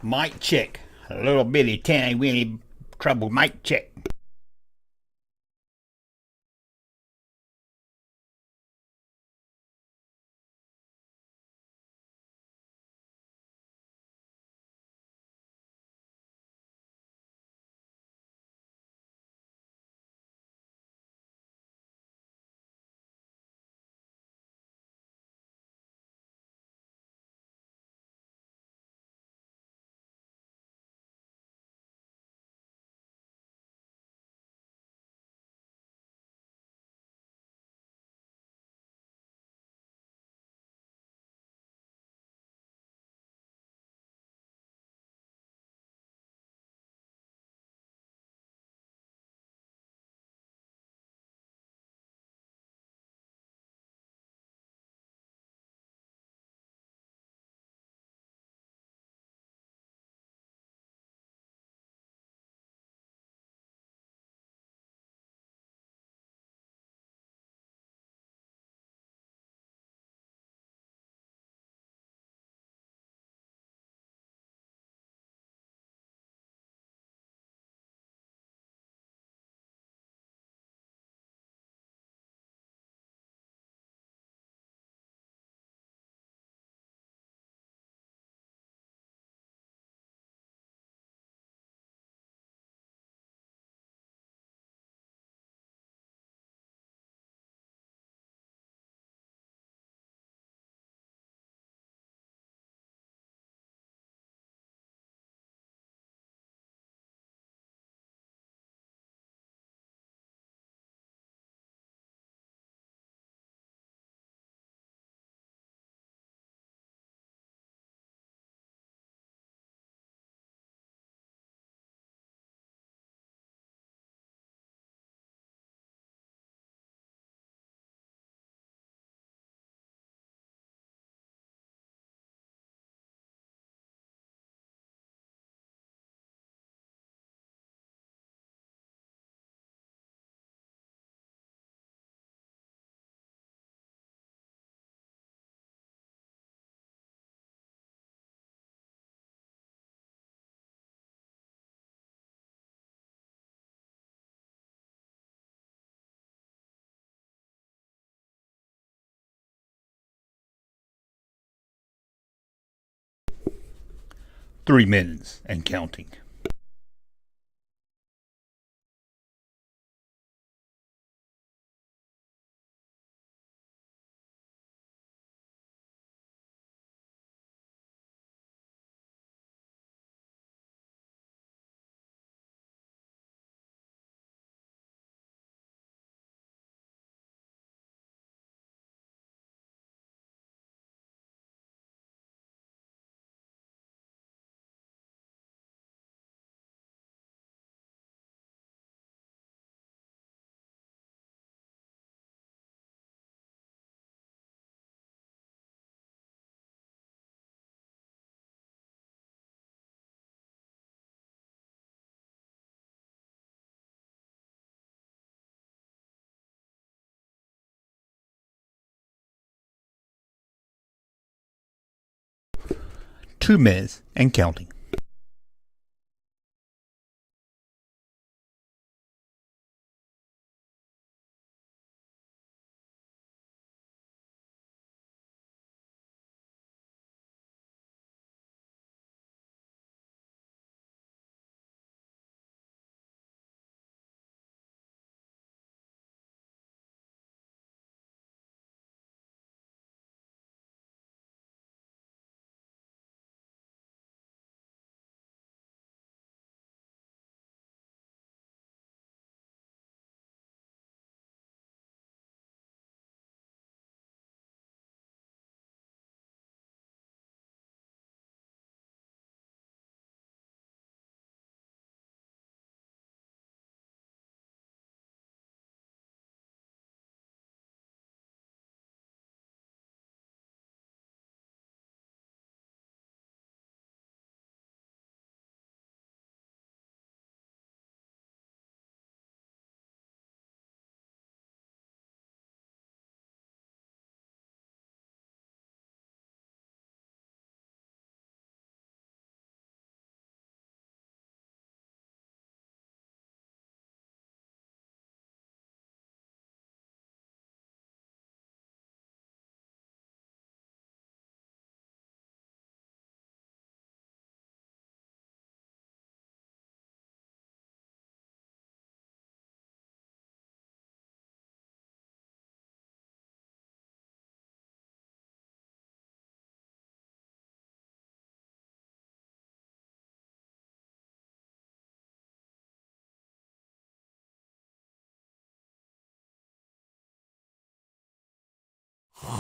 Mic check. A little bitty tiny weeny trouble. Mic check. .3 minutes and counting. .2 minutes and counting. It's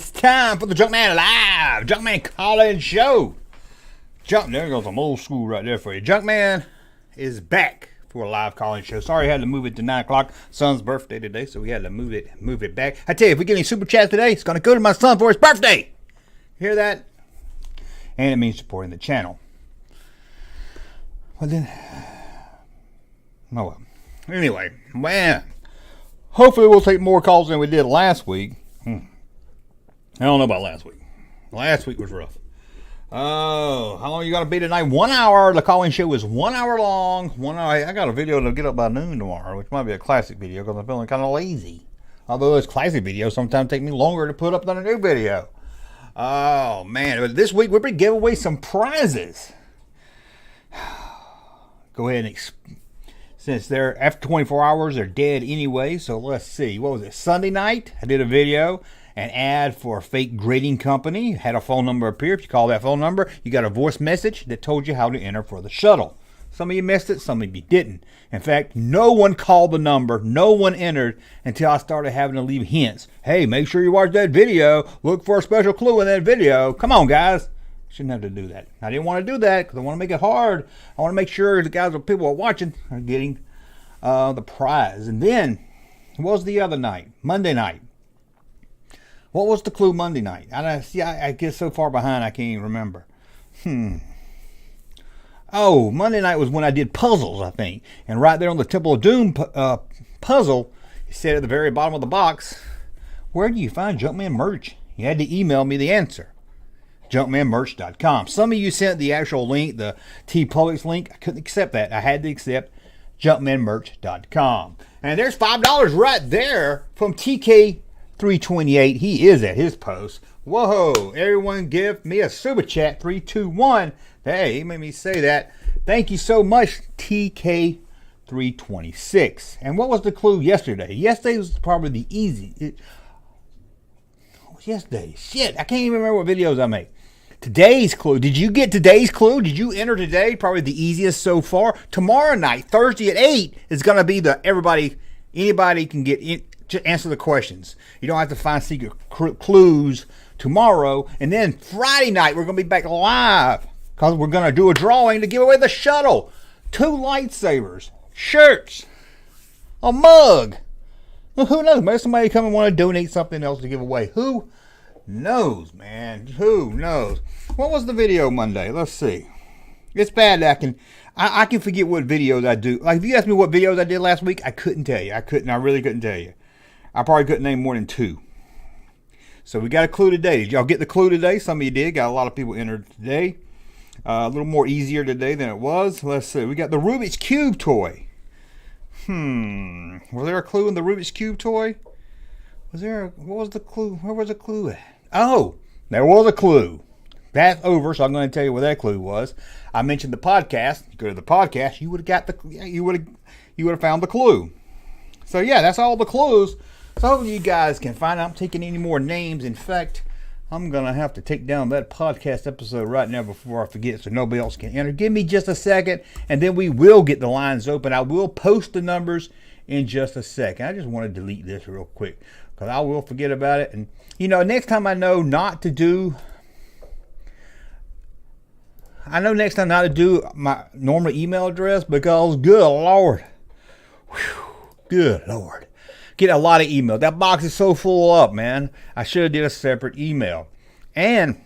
time for the Junkman Live, Junkman Call-In Show. There goes some old school right there for you. Junkman is back for a live call-in show. Sorry I had to move it to 9 o'clock. Son's birthday today, so we had to move it back. I tell you, if we get any super chats today, it's going to go to my son for his birthday. Hear that? And it means supporting the channel. Well then, oh well. Anyway, man, hopefully we'll take more calls than we did last week. I don't know about last week. Last week was rough. Oh, how long you got to be tonight? 1 hour. The call-in show is 1 hour long. 1 hour. I got a video to get up by noon tomorrow, which might be a classic video because I'm feeling kind of lazy. Although those classic videos sometimes take me longer to put up than a new video. Oh, man. But this week we're going to give away some prizes. Go ahead and since they're after 24 hours, they're dead anyway. So let's see. What was it? Sunday night, I did a video. An ad for a fake grading company. Had a phone number appear. If you call that phone number, you got a voice message that told you how to enter for the shuttle. Some of you missed it, some of you didn't. In fact, no one called the number, no one entered until I started having to leave hints. Hey, make sure you watch that video. Look for a special clue in that video. Come on, guys. Shouldn't have to do that. I didn't want to do that because I want to make it hard. I want to make sure the guys or people are watching are getting the prize. And then, what was the other night? Monday night. What was the clue Monday night? I get so far behind I can't even remember. Oh, Monday night was when I did puzzles, I think. And right there on the Temple of Doom puzzle, it said at the very bottom of the box, where do you find Junkman merch? You had to email me the answer. Junkmanmerch.com. Some of you sent the actual link, the TeePublic link. I couldn't accept that. I had to accept Junkmanmerch.com. And there's $5 right there from TK328. He is at his post. Whoa, everyone give me a super chat. 321. Hey, he made me say that. Thank you so much, TK326. And what was the clue yesterday? Yesterday was probably the easy. What was yesterday? Shit, I can't even remember what videos I made. Today's clue. Did you get today's clue? Did you enter today? Probably the easiest so far. Tomorrow night, Thursday at 8, is going to be the anybody can get in. Just answer the questions. You don't have to find secret clues tomorrow. And then Friday night, we're going to be back live because we're going to do a drawing to give away the shuttle. 2 lightsabers, shirts, a mug. Well, who knows? Maybe somebody come and want to donate something else to give away. Who knows, man? Who knows? What was the video Monday? Let's see. It's bad that I can forget what videos I do. Like if you asked me what videos I did last week, I couldn't tell you. I really couldn't tell you. I probably couldn't name more than 2. So we got a clue today. Did y'all get the clue today? Some of you did. Got a lot of people entered today. A little more easier today than it was. Let's see. We got the Rubik's Cube toy. Was there a clue in the Rubik's Cube toy? What was the clue? Where was the clue at? Oh, there was a clue. That's over, so I'm going to tell you what that clue was. I mentioned the podcast. You go to the podcast, you would have found the clue. So yeah, that's all the clues. So hopefully you guys can find out. I'm taking any more names. In fact, I'm going to have to take down that podcast episode right now before I forget so nobody else can enter. Give me just a second, and then we will get the lines open. I will post the numbers in just a second. I just want to delete this real quick because I will forget about it. And, next time I know not to do my normal email address because, good Lord. Good Lord. Get a lot of email. That box is so full up, man. I should have did a separate email. And,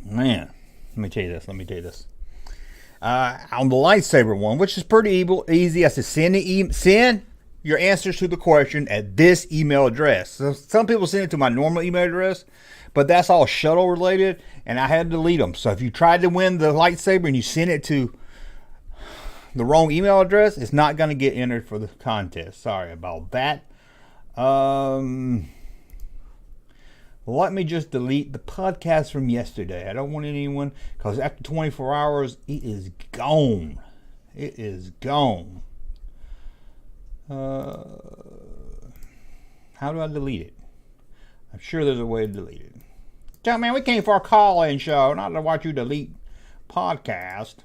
man, let me tell you this. On the lightsaber one, which is pretty easy, I said send your answers to the question at this email address. So some people send it to my normal email address, but that's all shuttle related, and I had to delete them. So if you tried to win the lightsaber and you sent it to the wrong email address, it's not going to get entered for the contest. Sorry about that. let me just delete the podcast from yesterday. I don't want anyone, because after 24 hours, it is gone. It is gone. How do I delete it? I'm sure there's a way to delete it. Man, we came for a call-in show, not to watch you delete podcast.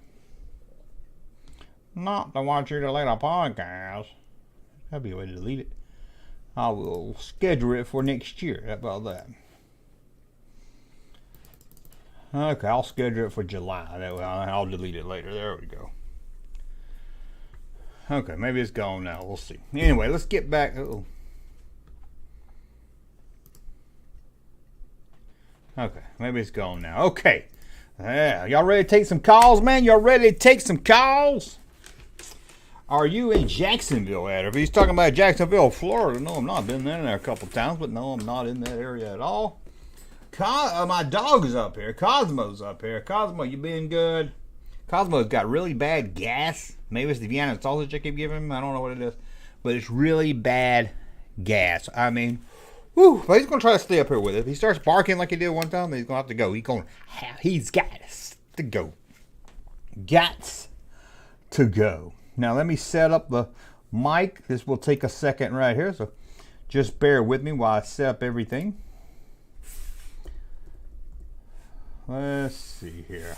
Not to watch you delete a podcast. That'd be a way to delete it. I will schedule it for next year. How about that? Okay, I'll schedule it for July. That way I'll delete it later. There we go. Okay, maybe it's gone now. We'll see. Anyway, let's get back. Uh-oh. Okay, maybe it's gone now. Okay. Yeah, y'all ready to take some calls, man? Y'all ready to take some calls? Are you in Jacksonville at? If he's talking about Jacksonville, Florida, no, I'm not. Been there a couple times, but no, I'm not in that area at all. My dog is up here. Cosmo's up here. Cosmo, you been good? Cosmo's got really bad gas. Maybe it's the Vienna sausage I keep giving him. I don't know what it is. But it's really bad gas. I mean, whew, but he's going to try to stay up here with it. If he starts barking like he did one time, he's going to have to go. He's got to go. Gots to go. Now, let me set up the mic. This will take a second right here. So just bear with me while I set up everything. Let's see here.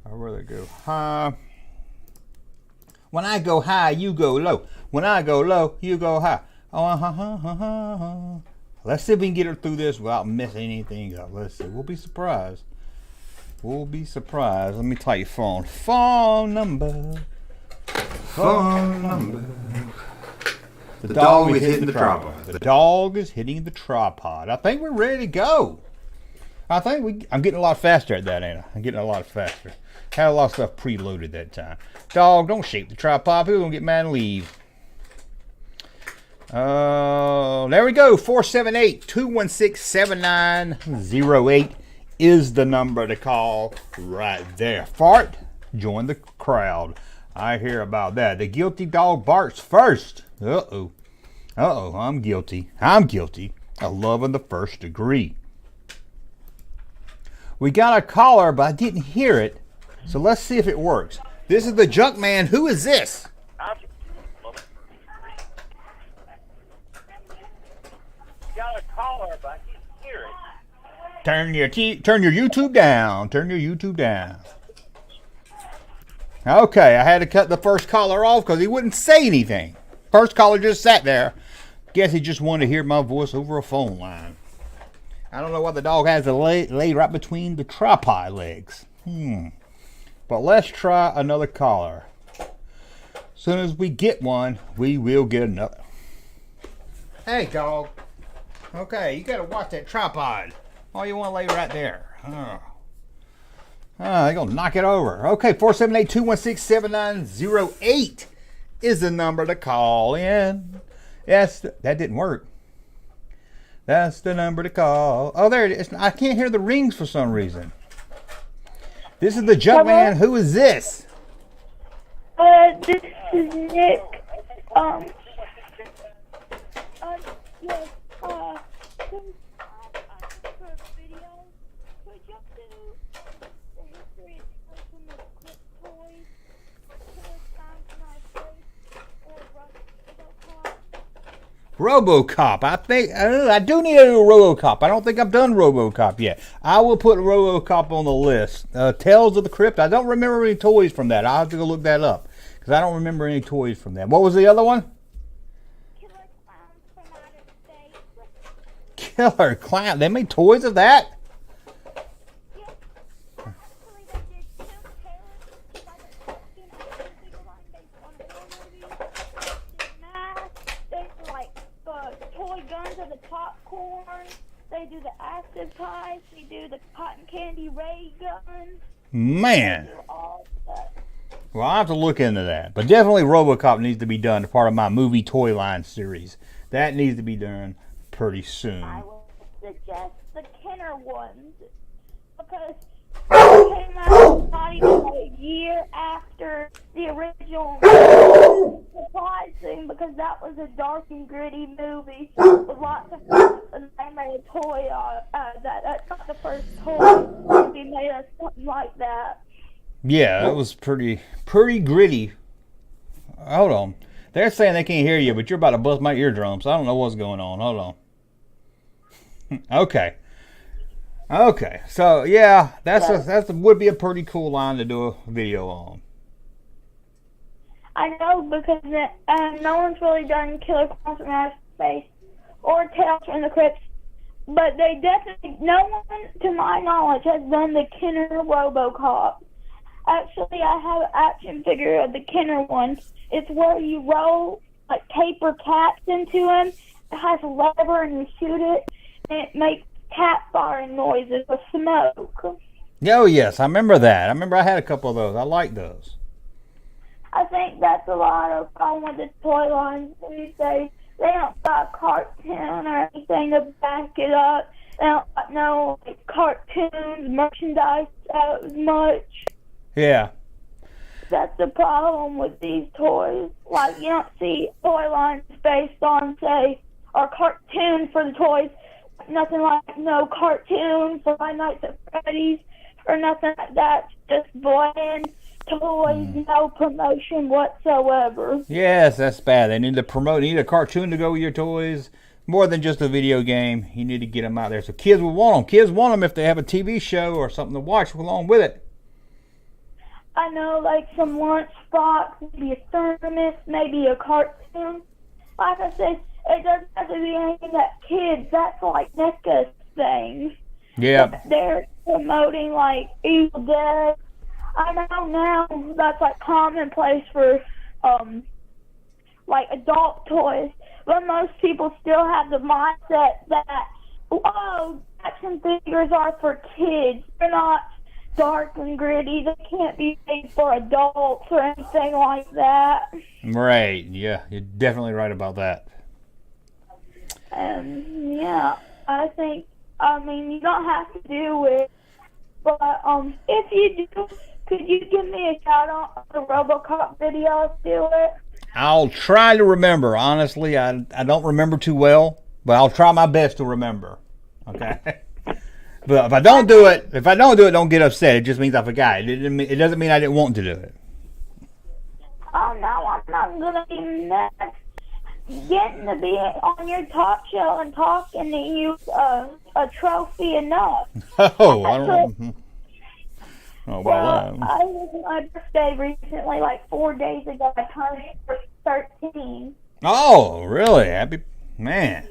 I'd rather go high. When I go high, you go low. When I go low, you go high. Let's see if we can get her through this without messing anything up. Let's see. We'll be surprised. We'll be surprised. Let me tell you phone. Phone number. Phone number. The dog is hitting the tripod. The dog is hitting the tripod. I think we're ready to go. I'm getting a lot faster at that, ain't I? I'm getting a lot faster. Had a lot of stuff preloaded that time. Dog, don't shake the tripod. People gonna get mad and leave. There we go. 478-216-7908 is the number to call right there. Fart, join the crowd. I hear about that. The guilty dog barks first. Uh-oh. Uh-oh, I'm guilty. I'm guilty of loving the first degree. We got a caller, but I didn't hear it. So let's see if it works. This is the Junkman. Who is this? Got a caller, but I didn't hear it. Turn your YouTube down. Turn your YouTube down. Okay, I had to cut the first caller off because he wouldn't say anything. First caller just sat there. Guess he just wanted to hear my voice over a phone line. I don't know what the dog has to lay right between the tripod legs. But let's try another caller. As soon as we get one, we will get another. Hey, dog. Okay, you gotta watch that tripod. Oh, you want to lay right there. They're gonna knock it over. Okay, 478-216-7908 is the number to call in. Yes, that didn't work. That's the number to call. Oh, there it is. I can't hear the rings for some reason. This is the Junkman. Who is this? This is Nick. Yes, since for a video, could you do the history of from the clip toys to the sound of my face or RoboCop. I think I do need to do RoboCop. I don't think I've done RoboCop yet. I will put RoboCop on the list. Tales of the Crypt. I don't remember any toys from that. I'll have to go look that up because I don't remember any toys from that. What was the other one? Killer Clowns from Outer Space. Killer Clown. They made toys of that? Yes, actually they did two trailers by the cartoon action figure line based on horror movies. They did masks. They do like the toy guns of the popcorn. They do the active ties. They do the cotton candy ray guns. Man. They do all that. Well, I'll have to look into that. But definitely RoboCop needs to be done as part of my movie toy line series. That needs to be done pretty soon. I would suggest the Kenner ones because they came out not even a year after the original. Surprising because that was a dark and gritty movie with lots of somebody made a toy out of that. That's not the first toy to be made of something like that. Yeah, it was pretty gritty. Hold on. They're saying they can't hear you, but you're about to bust my eardrums. I don't know what's going on. Hold on. Okay. So yeah, that's would be a pretty cool line to do a video on. I know, because no one's really done Killer Clowns from Outer Space or Tales from the Crypt, but they definitely, no one, to my knowledge, has done the Kenner RoboCop. Actually, I have an action figure of the Kenner one. It's where you roll like paper caps into him. It has a lever and you shoot it, and it makes cat firing noises with smoke. Oh yes, I remember that. I remember I had a couple of those. I like those. I think that's a lot of problem with the toy lines these days. They don't got a cartoon or anything to back it up. They don't got no like, cartoons, merchandise out as much. Yeah. That's the problem with these toys. Like, you don't see toy lines based on, say, or cartoons for the toys. Nothing like no cartoon for Five Nights at Freddy's or nothing like that. Just bland toys, no promotion whatsoever. Yes, that's bad. They need to promote. You need a cartoon to go with your toys. More than just a video game. You need to get them out there so kids will want them. Kids want them if they have a TV show or something to watch along with it. I know, like some lunchbox, maybe a thermos, maybe a cartoon. Like I said, it doesn't have to be anything that kids, that's like NECA things. Yeah. They're promoting like Evil Dead. I know now that's like commonplace for like adult toys, but most people still have the mindset that, whoa, action figures are for kids. They're not dark and gritty. They can't be made for adults or anything like that. Right, yeah, you're definitely right about that. Yeah, I think, you don't have to do it, but if you do, could you give me a shout out on the RoboCop video? Do it. I'll try to remember. Honestly, I don't remember too well, but I'll try my best to remember. Okay. But if I don't do it, don't get upset. It just means I forgot. It doesn't mean I didn't want to do it. Oh no, I'm not gonna be mad. Getting to be on your talk show and talking to you a trophy enough. Oh, I don't know. Oh, Well, I was my birthday recently, like 4 days ago. I turned 13. Oh, really? Happy man.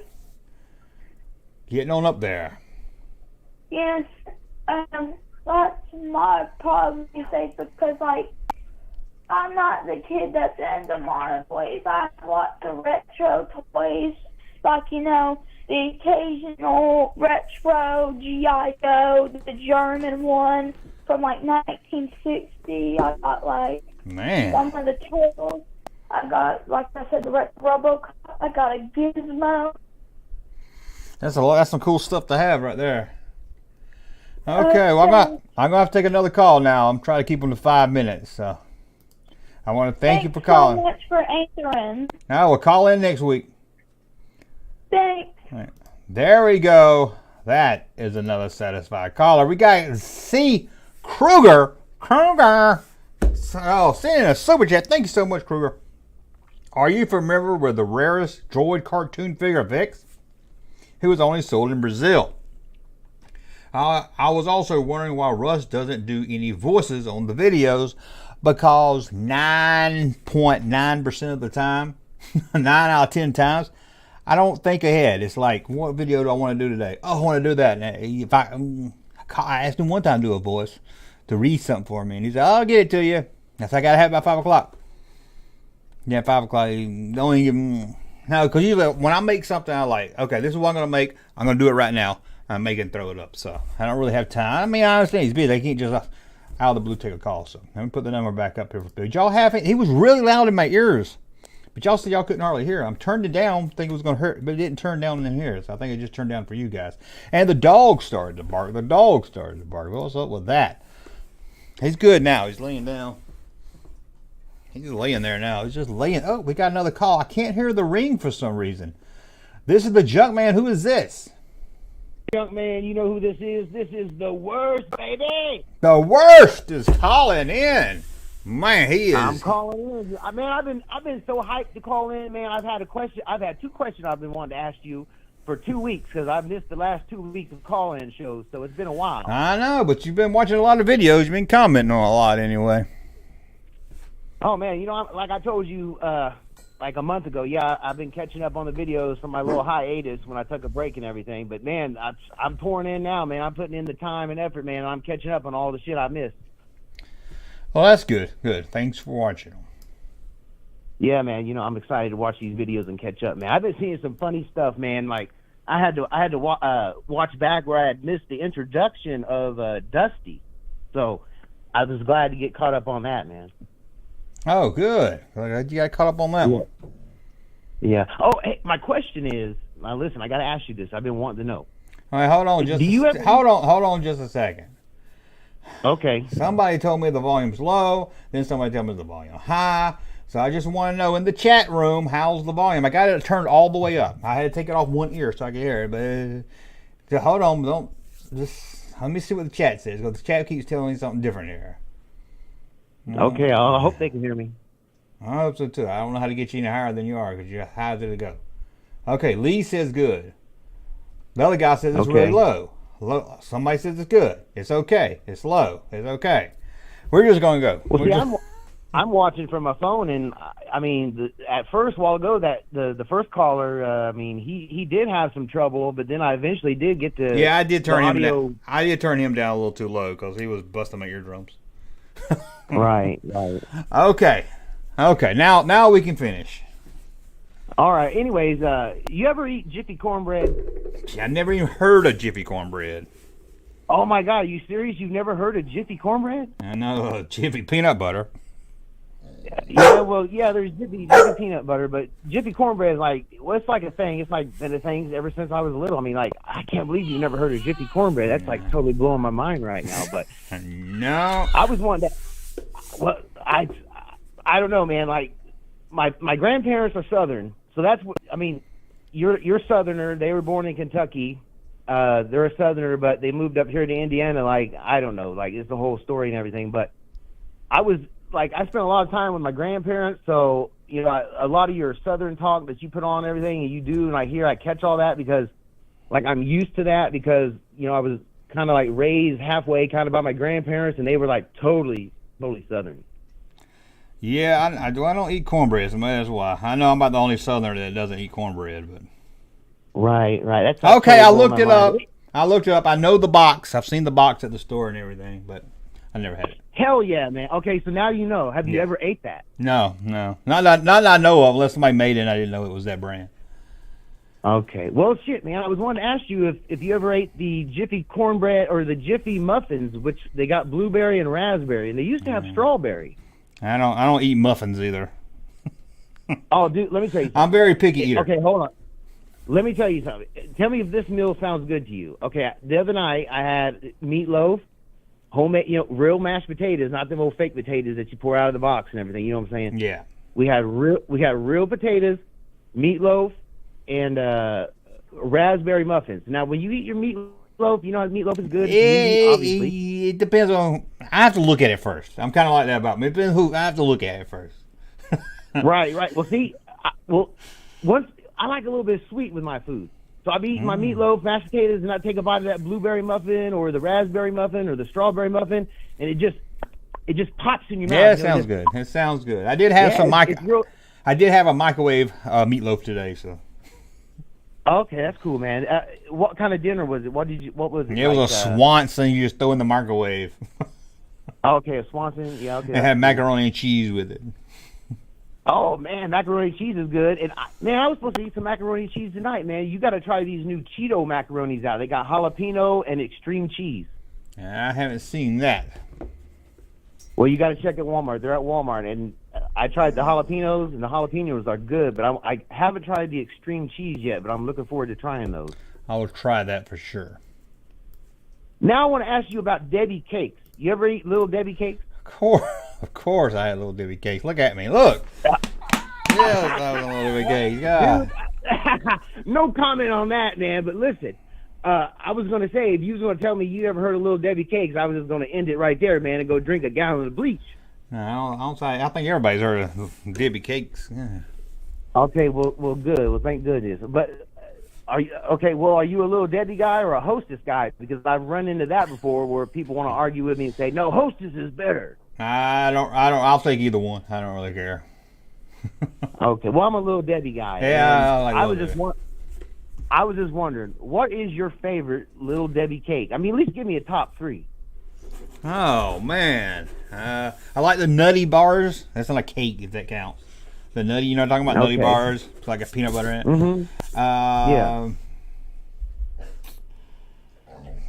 Getting on up there. Yes, that's my problem these days because, like, I'm not the kid that's into modern toys. I want the retro toys, like, the occasional retro G.I. Joe, the German one from, like, 1960. I got, like, some of the Turtles. I got, like I said, the RoboCop. I got a Gizmo. That's some cool stuff to have right there. Okay, well, I'm gonna have to take another call now. I'm trying to keep them to 5 minutes. So I want to thank you for calling. Thanks so much for answering. Now we'll call in next week. Thanks. Right. There we go. That is another satisfied caller. We got C. Kruger. Oh, sending a super chat. Thank you so much, Kruger. Are you familiar with the rarest droid cartoon figure of X? He was only sold in Brazil. I was also wondering why Russ doesn't do any voices on the videos, because 9.9% of the time, 9 out of 10 times, I don't think ahead. It's like, what video do I want to do today? Oh, I want to do that. And if I asked him one time to do a voice to read something for me, and he said, I'll get it to you. That's I got to have it by 5 o'clock. Yeah, 5 o'clock. Don't even, no, because usually when I make something, I like, okay, this is what I'm going to make. I'm going to do it right now. I'm making throw it up, so I don't really have time. I mean, I understand he's busy. They can't just out of the blue take a call. So let me put the number back up here for Bill. Y'all have it? He was really loud in my ears, but y'all said y'all couldn't hardly hear. I'm turned it down, think it was going to hurt, but it didn't turn down in here. So I think it just turned down for you guys. And the dog started to bark. What's up with that? He's good now. He's laying down. He's laying there now. He's just laying. Oh, we got another call. I can't hear the ring for some reason. This is the Junkman. Who is this? Junkman, you know who this is? This is the worst, baby. The worst is calling in. Man, he is. I'm calling in. Man, I've been so hyped to call in, man. I've had two questions I've been wanting to ask you for 2 weeks because I've missed the last 2 weeks of call-in shows, so it's been a while. I know, but you've been watching a lot of videos. You've been commenting on a lot anyway. Oh, man, you know, like I told you like a month ago, yeah, I've been catching up on the videos from my little hiatus when I took a break and everything. But, man, I'm pouring in now, man. I'm putting in the time and effort, man. I'm catching up on all the shit I missed. Well, that's good. Good. Thanks for watching them. Yeah, man. You know, I'm excited to watch these videos and catch up, man. I've been seeing some funny stuff, man. Like I had to watch back where I had missed the introduction of Dusty, so I was glad to get caught up on that, man. Oh, good. You got caught up on that one. Yeah. Oh, hey, my question is, now listen, I got to ask you this. I've been wanting to know. All right, hold on. Hold on just a second. Okay. Somebody told me the volume's low. Then somebody told me the volume high. So I just want to know in the chat room, how's the volume? I got it turned all the way up. I had to take it off one ear so I could hear it. But so hold on, let me see what the chat says. Because the chat keeps telling me something different here. Okay, I hope they can hear me. I hope so too. I don't know how to get you any higher than you are because you're high to the go. Okay, Lee says good. The other guy says it's really low. Somebody says it's good. It's okay. It's low. It's okay. We're just going to go. Well, see, I'm watching from my phone, and I mean, at first, a while ago, that the first caller, I mean, he did have some trouble, but then I eventually did get to. Yeah, I did turn him down. I did turn him down a little too low because he was busting my eardrums. Right. Okay. Now we can finish. All right. Anyways, you ever eat Jiffy cornbread? I never even heard of Jiffy cornbread. Oh my God, are you serious? You've never heard of Jiffy cornbread? I know Jiffy peanut butter. Yeah, well, yeah, there's Jiffy peanut butter, but Jiffy cornbread is like, well, it's like a thing. It's like been a thing ever since I was little. I mean, like, I can't believe you've never heard of Jiffy cornbread. That's like totally blowing my mind right now. But no, I was wanting to. Well, I don't know, man. Like, my grandparents are Southern, so that's what I mean. You're Southerner. They were born in Kentucky. They're a Southerner, but they moved up here to Indiana. Like, I don't know. Like, it's the whole story and everything. But I spent a lot of time with my grandparents, so, you know, a lot of your Southern talk that you put on and everything, and you do, and I catch all that because, like, I'm used to that because, you know, I was kind of, like, raised halfway kind of by my grandparents, and they were, like, totally Southern. Yeah, I don't eat cornbread, so that's why. I know I'm about the only Southerner that doesn't eat cornbread, but... Right. That's okay, I looked it up. I know the box. I've seen the box at the store and everything, but I never had it. Hell yeah, man. Okay, so now you know. Have you ever ate that? No. Not that I know of, unless somebody made it and I didn't know it was that brand. Okay. Well, shit, man. I was wanting to ask you if you ever ate the Jiffy cornbread or the Jiffy muffins, which they got blueberry and raspberry, and they used to have strawberry. I don't eat muffins either. Oh, dude, let me tell you something. I'm very picky eater. Okay, hold on. Let me tell you something. Tell me if this meal sounds good to you. Okay, the other night I had meatloaf, homemade, you know, real mashed potatoes, not them old fake potatoes that you pour out of the box and everything. You know what I'm saying? Yeah. We had real potatoes, meatloaf, and raspberry muffins. Now, when you eat your meatloaf, you know meatloaf is good. Obviously, it depends on. I have to look at it first. I'm kind of like that about me. It depends who. I have to look at it first. Right. Well, see, once I like a little bit of sweet with my food. So I'll be eating my meatloaf, mashed potatoes, and I take a bite of that blueberry muffin or the raspberry muffin or the strawberry muffin, and it just pops in your mouth. Yeah, it sounds good. It sounds good. I did have I did have a microwave meatloaf today, so. Okay, that's cool, man. What kind of dinner was it? What was it? It was a Swanson you just throw in the microwave. Okay, a Swanson. Yeah, okay. It had macaroni and cheese with it. Oh man, macaroni and cheese is good. And I was supposed to eat some macaroni and cheese tonight, man. You got to try these new Cheeto macaronis out. They got jalapeno and extreme cheese. I haven't seen that. Well, you got to check at Walmart. They're at Walmart, and I tried the jalapenos, and the jalapenos are good. But I haven't tried the extreme cheese yet. But I'm looking forward to trying those. I will try that for sure. Now I want to ask you about Debbie cakes. You ever eat Little Debbie cakes? Of course, I had Little Debbie cakes. Look at me. Look. Yes, I was a Little Debbie cake. Yeah. No comment on that, man. But listen, I was going to say, if you was going to tell me you ever heard of Little Debbie cakes, I was just going to end it right there, man, and go drink a gallon of bleach. No, I don't say. I think everybody's heard of Debbie cakes. Yeah. Okay, well, good. Well, thank goodness. But are you okay? Well, are you a Little Debbie guy or a Hostess guy? Because I've run into that before, where people want to argue with me and say, "No, Hostess is better." I don't. I'll take either one. I don't really care. Okay, well, I'm a Little Debbie guy. Yeah, I like I was Little just Debbie. I was just wondering, what is your favorite Little Debbie cake? I mean, at least give me a top 3. Oh man, I like the nutty bars. That's not a cake, if that counts. The nutty, you know, what I'm talking about nutty Okay. bars. It's like a peanut butter in it. Mm-hmm. Yeah.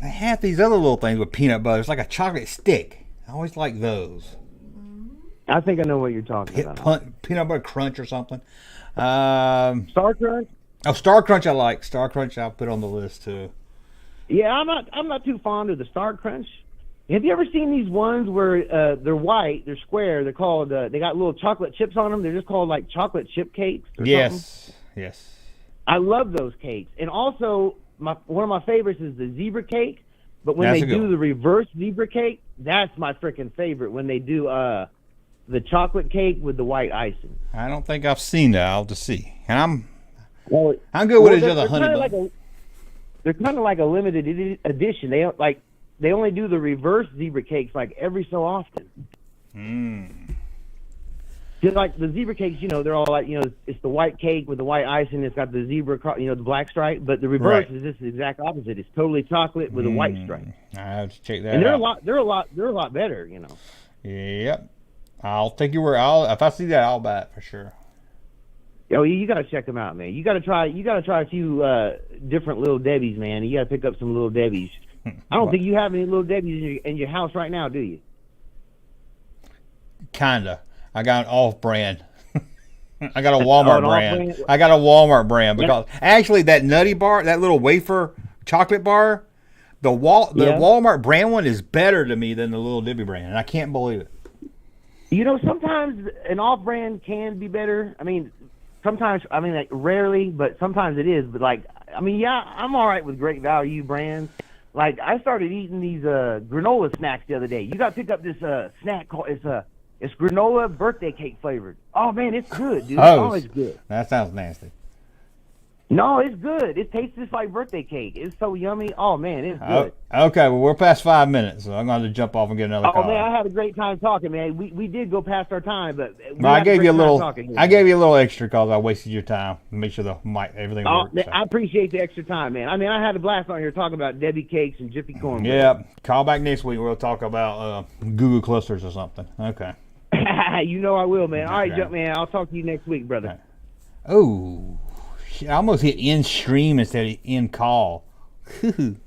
They have these other little things with peanut butter. It's like a chocolate stick. I always like those. I think I know what you're talking about. Peanut butter crunch or something. Star Crunch? Oh, Star Crunch I like. Star Crunch I'll put on the list too. Yeah, I'm not too fond of the Star Crunch. Have you ever seen these ones where they're white, they're square, they're called they got little chocolate chips on them? They're just called like chocolate chip cakes or something? Yes. I love those cakes. And also one of my favorites is the zebra cake, but when That's they a good do one. the reverse zebra cake, that's my freaking favorite, when they do the chocolate cake with the white icing. I don't think I've seen that. I'll just see. And Well, I'm good with well, these other honey kinda buns. they're kind of like a limited edition. They only do the reverse zebra cakes like every so often. Just like the zebra cakes, you know, they're all like, you know, it's the white cake with the white icing. It's got the zebra, you know, the black stripe. But the reverse Right. is just the exact opposite. It's totally chocolate with a white stripe. I have to check that And they're out. they're a lot better, you know. Yep. I'll take your word. If I see that, I'll buy it for sure. Oh, you got to check them out, man. You got to try a few different Little Debbies, man. You got to pick up some Little Debbies. I don't think you have any Little Debbies in your house right now, do you? Kinda. I got an off-brand. I got a Walmart an brand. off-brand? I got a Walmart brand because actually that nutty bar, that little wafer chocolate bar, the Walmart brand one is better to me than the Little Debbie brand, and I can't believe it. You know, sometimes an off-brand can be better. I mean, sometimes, like rarely, but sometimes it is. But like, I mean, yeah, I'm all right with Great Value brands. Like, I started eating these granola snacks the other day. You got to pick up this snack called it's granola birthday cake flavored. Oh man, it's good, dude. Oh, it's good. That sounds nasty. No, it's good. It tastes just like birthday cake. It's so yummy. Oh man, it's good. Okay, well we're past 5 minutes, so I'm going to jump off and get another call. Oh man, I had a great time talking, man. We did go past our time, but I gave you a little. Talking, I gave you a little extra because I wasted your time. Make sure the mic, everything Oh, works. man, I appreciate the extra time, man. I mean, I had a blast on here talking about Debbie cakes and Jiffy cornbread. Yeah, call back next week. We'll talk about Google clusters or something. Okay. You know I will, man. All right, Okay. Junkman, I'll talk to you next week, brother. Oh, shit, I almost hit end stream instead of end call.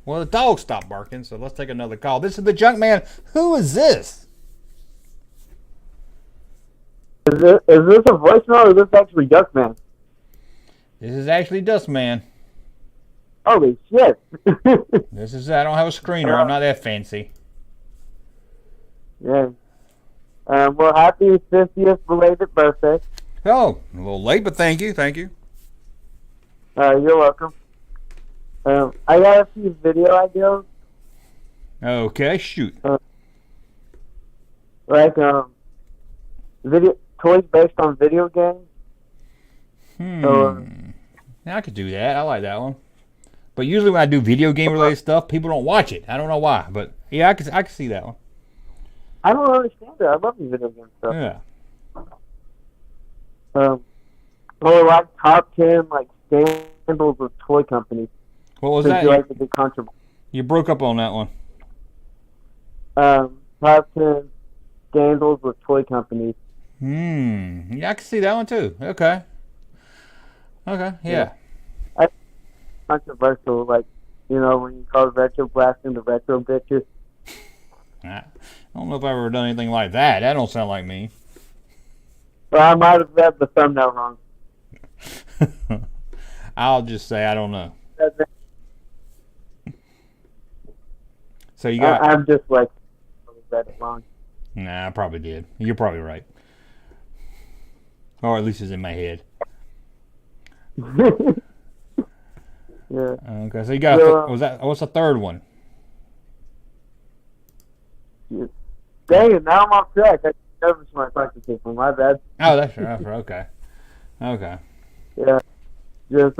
Well, the dog stopped barking, so let's take another call. This is the Junkman. Who is this? Is this a voicemail or is this actually Duckman? This is actually Dustman. Holy shit. This is. I don't have a screener. I'm not that fancy. Yeah. Well, happy 50th belated birthday. Oh, a little late, but thank you. Thank you. You're welcome. I got a few video ideas, Okay, shoot. like video toys based on video games. Now I could do that. I like that one. But usually when I do video game related stuff, people don't watch it. I don't know why, but yeah, I can see that one. I don't understand it. I love the video game stuff. Yeah. Or like top 10 like scandals with toy companies. What was Since that? you like the big controversy. You broke up on that one. Top 10 scandals with toy companies. Yeah, I can see that one too. Okay. Yeah. Controversial, like, you know, when you call retro blasting the retro bitches. I don't know if I've ever done anything like that. That don't sound like me. Well, I might have read the thumbnail wrong. I'll just say I don't know. So you got? I'm just like, I read it wrong. Nah, I probably did. You're probably right. Or at least it's in my head. Yeah. Okay, so you got what's the third one? Dang it, now I'm off track. I nervous when I practice this one. My bad. Oh, that's right. Okay. Okay. Yeah. Just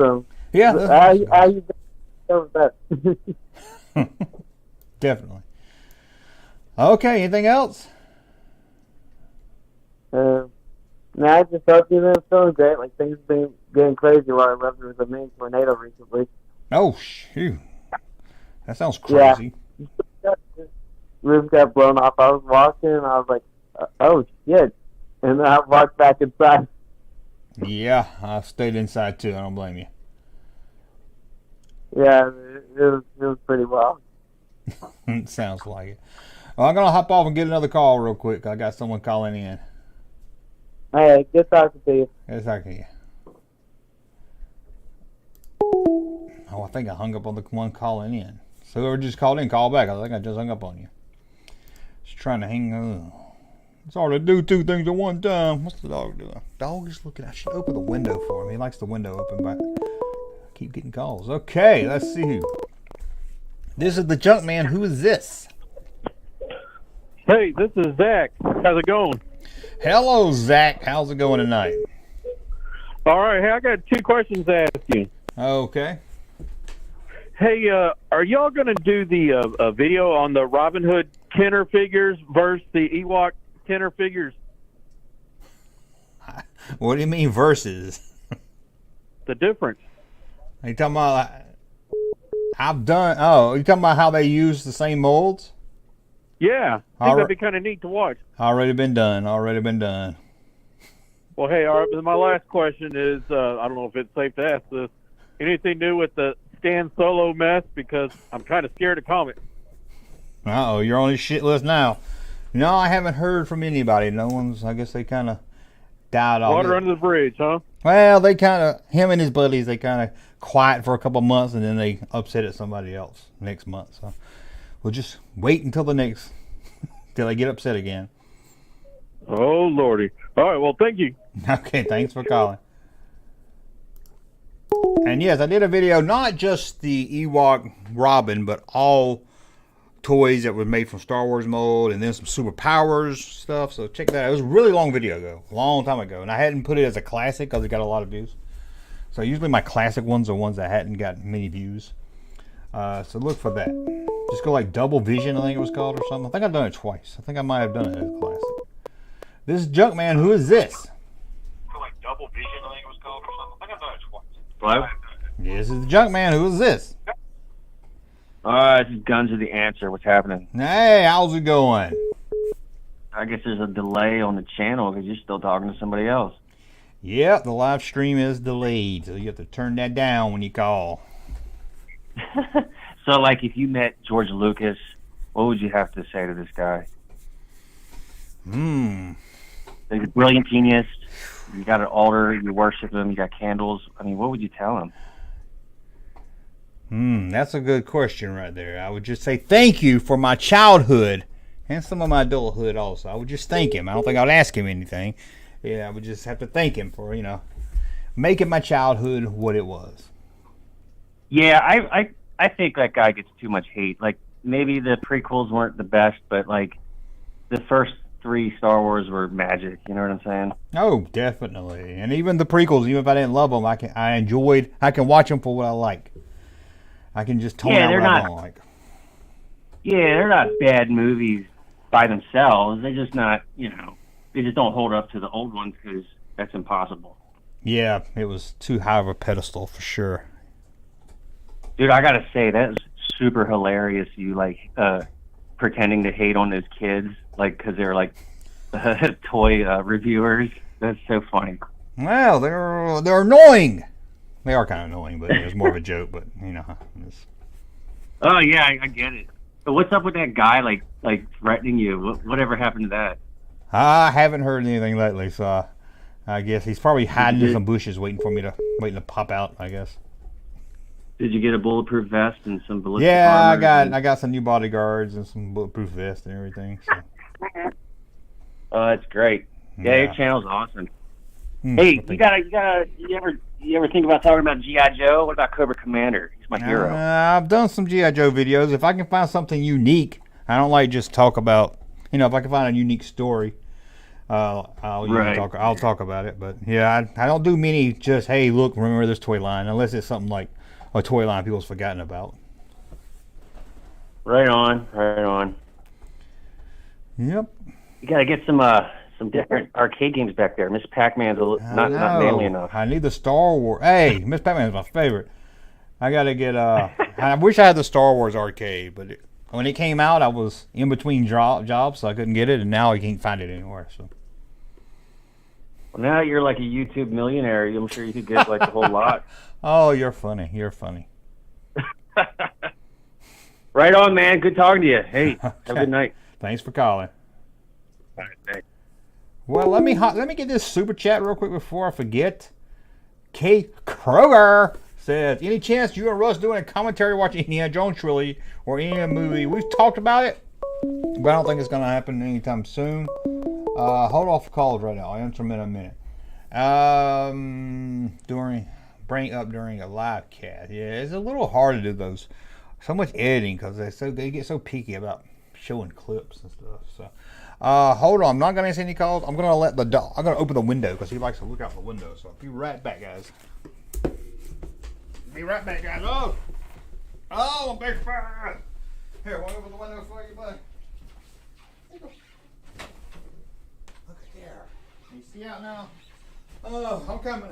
Yeah. how you doing with that? Definitely. Okay. Anything else? No, I just hope you've been feeling great. Like things have been getting crazy while I lived with a main tornado recently. Oh shoot. That sounds crazy. Yeah. Roof got blown off. I was walking and I was like, oh shit. And then I walked back inside. Yeah, I stayed inside too. I don't blame you. Yeah, it was pretty wild. It sounds like it. Well, I'm gonna hop off and get another call real quick. I got someone calling in. Hey, good talking to you. Yes, I can. Oh, I think I hung up on the one calling in. So whoever just called in, call back. I think I just hung up on you. Just trying to hang on. It's hard to do two things at one time. What's the dog doing? Dog is looking. I should open the window for him. He likes the window open, but I keep getting calls. Okay, let's see who. This is the Junkman. Who is this? Hey, this is Zach. How's it going? Hello, Zach. How's it going tonight? All right. Hey, I got two questions to ask you. Okay. Hey, are y'all going to do the video on the Robin Hood Kenner figures versus the Ewok Kenner figures? What do you mean versus? The difference. Are you talking about? I've done. Oh, you talking about how they use the same molds? Yeah, I think that'd be kind of neat to watch. Already been done. Already been done. Well, hey, all right. My last question is, I don't know if it's safe to ask this. Anything new with the Stan Solo mess? Because I'm kind of scared to comment. Uh-oh, you're on his shit list now. No, I haven't heard from anybody. No one's. I guess they kind of died off. Water under the bridge, huh? Well, they kind of, him and his buddies, they kind of quiet for a couple months and then they upset at somebody else next month. So we'll just wait until till they get upset again. Oh, Lordy. All right, well, thank you. Okay, thanks for calling. And yes, I did a video, not just the Ewok Robin, but all toys that were made from Star Wars mold and then some superpowers stuff. So check that out. It was a really long video ago, a long time ago. And I hadn't put it as a classic because it got a lot of views. So usually my classic ones are ones that hadn't got many views. So look for that. Just go like Double Vision, I think it was called, or something. I think I've done it twice. I think I might have done it as a classic. This is Junkman. Who is this? Go like Double Vision, I think it was called, or something. I think I've done it twice. Hello? This is the Junkman. Who is this? This is Guns of the Answer. What's happening? Hey, how's it going? I guess there's a delay on the channel because you're still talking to somebody else. Yep, the live stream is delayed, so you have to turn that down when you call. So, like, if you met George Lucas, what would you have to say to this guy? He's a brilliant genius. You got an altar, you worship him, you got candles. I mean, what would you tell him? That's a good question right there. I would just say thank you for my childhood and some of my adulthood also. I would just thank him. I don't think I'd ask him anything. Yeah, I would just have to thank him for, making my childhood what it was. Yeah, I think that guy gets too much hate. Like, maybe the prequels weren't the best, but, like, the first 3 Star Wars were magic. You know what I'm saying? Oh, definitely. And even the prequels, even if I didn't love them, I can watch them for what I like. I can just tone out what I don't like. Yeah, they're not bad movies by themselves. They're just not, they just don't hold up to the old ones because that's impossible. Yeah, it was too high of a pedestal for sure. Dude, I gotta say, that was super hilarious. You, pretending to hate on those kids, because they're, toy reviewers. That's so funny. Well, they're annoying. They are kind of annoying, but it was more of a joke, but, Oh, yeah, I get it. But what's up with that guy, threatening you? Whatever happened to that? I haven't heard anything lately, so I guess he's probably hiding in some bushes waiting to pop out, I guess. Did you get a bulletproof vest and some ballistic armor? Yeah, I got some new bodyguards and some bulletproof vest and everything. So. Oh, that's great. Yeah, your channel's awesome. Hey, you ever think about talking about G.I. Joe? What about Cobra Commander? He's my hero. I've done some G.I. Joe videos. If I can find something unique, I don't like just talk about, if I can find a unique story, I'll talk about it. But yeah, I don't do many just, hey, look, remember this toy line, unless it's something like a toy line people's forgotten about. Right on. Yep. You gotta get some different arcade games back there. Miss Pac-Man's not manly enough. I need the Star Wars. Hey, Miss Pac-Man is my favorite. I gotta get. I wish I had the Star Wars arcade, but when it came out, I was in between jobs, so I couldn't get it, and now I can't find it anywhere. So. Well, now you're like a YouTube millionaire. I'm sure you could get like a whole lot. Oh, you're funny. Right on, man. Good talking to you. Hey, have a good night. Thanks for calling. All right, thanks. Well, let me get this super chat real quick before I forget. Kate Kroger says, any chance you and Russ doing a commentary watching Indiana Jones trilogy or any movie? We've talked about it, but I don't think it's going to happen anytime soon. Hold off calls right now. I'll answer them in a minute. Bring up during a live cast. Yeah, it's a little hard to do those. So much editing because they get so picky about showing clips and stuff. So, hold on. I'm not gonna answer any calls. I'm gonna I'm gonna open the window because he likes to look out the window. So I'll be right back, guys. Oh, I'm big fan. Here, want to open the window for you, bud? Look at there. Can you see out now? Oh, I'm coming.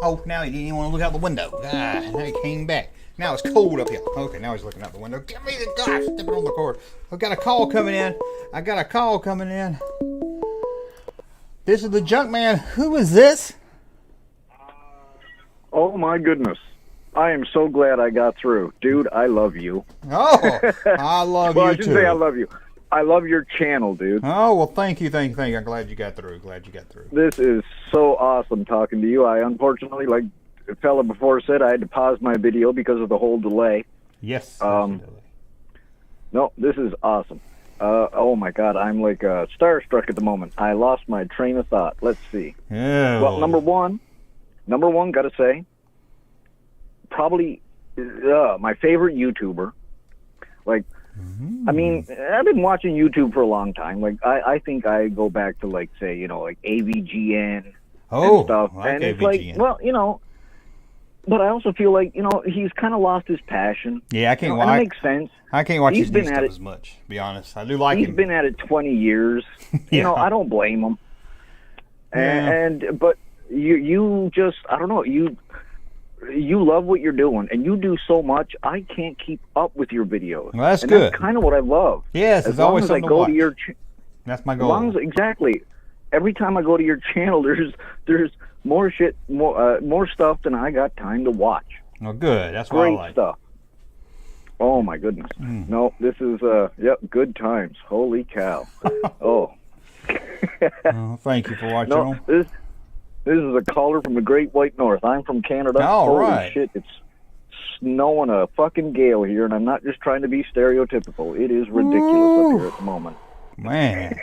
Oh, now he didn't even want to look out the window. Now he came back. Now it's cold up here. Okay, now he's looking out the window. Give me the gosh, stepping on the cord. I've got a call coming in. This is the Junkman. Who is this? Oh my goodness. I am so glad I got through. Dude, I love you. Oh, I love well, you I should too. say I love you. I love your channel, dude. Oh, well, thank you. I'm glad you got through. This is so awesome talking to you. I unfortunately, like the fella before said, I had to pause my video because of the whole delay. Yes. No, this is awesome. Oh my God, I'm like starstruck at the moment. I lost my train of thought. Let's see. Yeah. Well, number one, gotta say, probably my favorite YouTuber. Like, I mean, I've been watching YouTube for a long time. Like, I think I go back to, like, say, like AVGN and stuff. And it's AVGN. like, well, but I also feel like, he's kind of lost his passion. Yeah, I can't watch. And it makes sense. I can't watch his new been stuff at it- as much, to be honest. I do like him. He's been at it 20 years. Yeah. I don't blame him. Yeah. But you just, I don't know, you love what you're doing, and you do so much. I can't keep up with your videos. Well, that's and good. That's kind of what I love. Yes, as it's long always as I something to go watch. to your, That's my as goal. long as exactly. Every time I go to your channel, there's more shit, more stuff than I got time to watch. Oh, good. That's what I Great like. stuff. Oh my goodness. No, this is good times. Holy cow. Oh. Oh, thank you for watching. No, this is a caller from the Great White North. I'm from Canada. All Holy right. shit, it's snowing a fucking gale here, and I'm not just trying to be stereotypical. It is ridiculous up here at the moment. Man,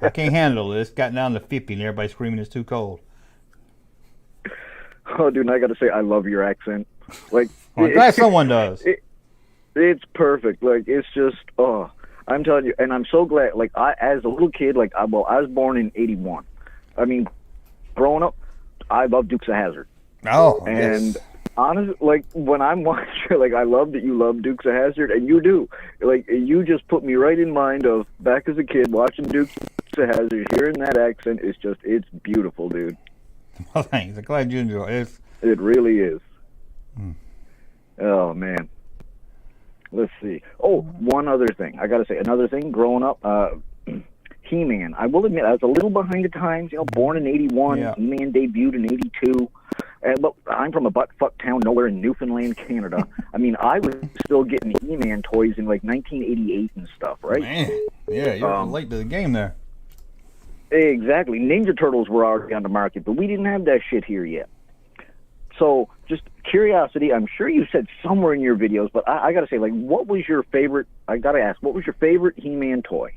I can't handle this. Got down to 50 and everybody's screaming it's too cold. Oh, dude, and I got to say, I love your accent. Like, Well, I'm glad someone does. It's perfect. Like, it's just, I'm telling you, and I'm so glad. Like, as a little kid, I was born in '81. I mean, growing up, I loved Dukes of Hazzard. Oh, And yes. honestly, like, when I'm watching, like, I love that you love Dukes of Hazzard, and you do. Like, you just put me right in mind of back as a kid watching Dukes of Hazzard, hearing that accent. It's beautiful, dude. Well, thanks. I'm glad you enjoy it. It really is. Oh, man. Let's see. Oh, one other thing. I got to say, another thing, growing up, He-Man. I will admit, I was a little behind the times, born in '81, Yeah. He-Man debuted in '82. But I'm from a butt-fuck town nowhere in Newfoundland, Canada. I mean, I was still getting He-Man toys in, 1988 and stuff, right? Man, yeah, you're late to the game there. Exactly. Ninja Turtles were already on the market, but we didn't have that shit here yet. So, just curiosity, I'm sure you said somewhere in your videos, but I got to say, what was your favorite, I got to ask, what was your favorite He-Man toy?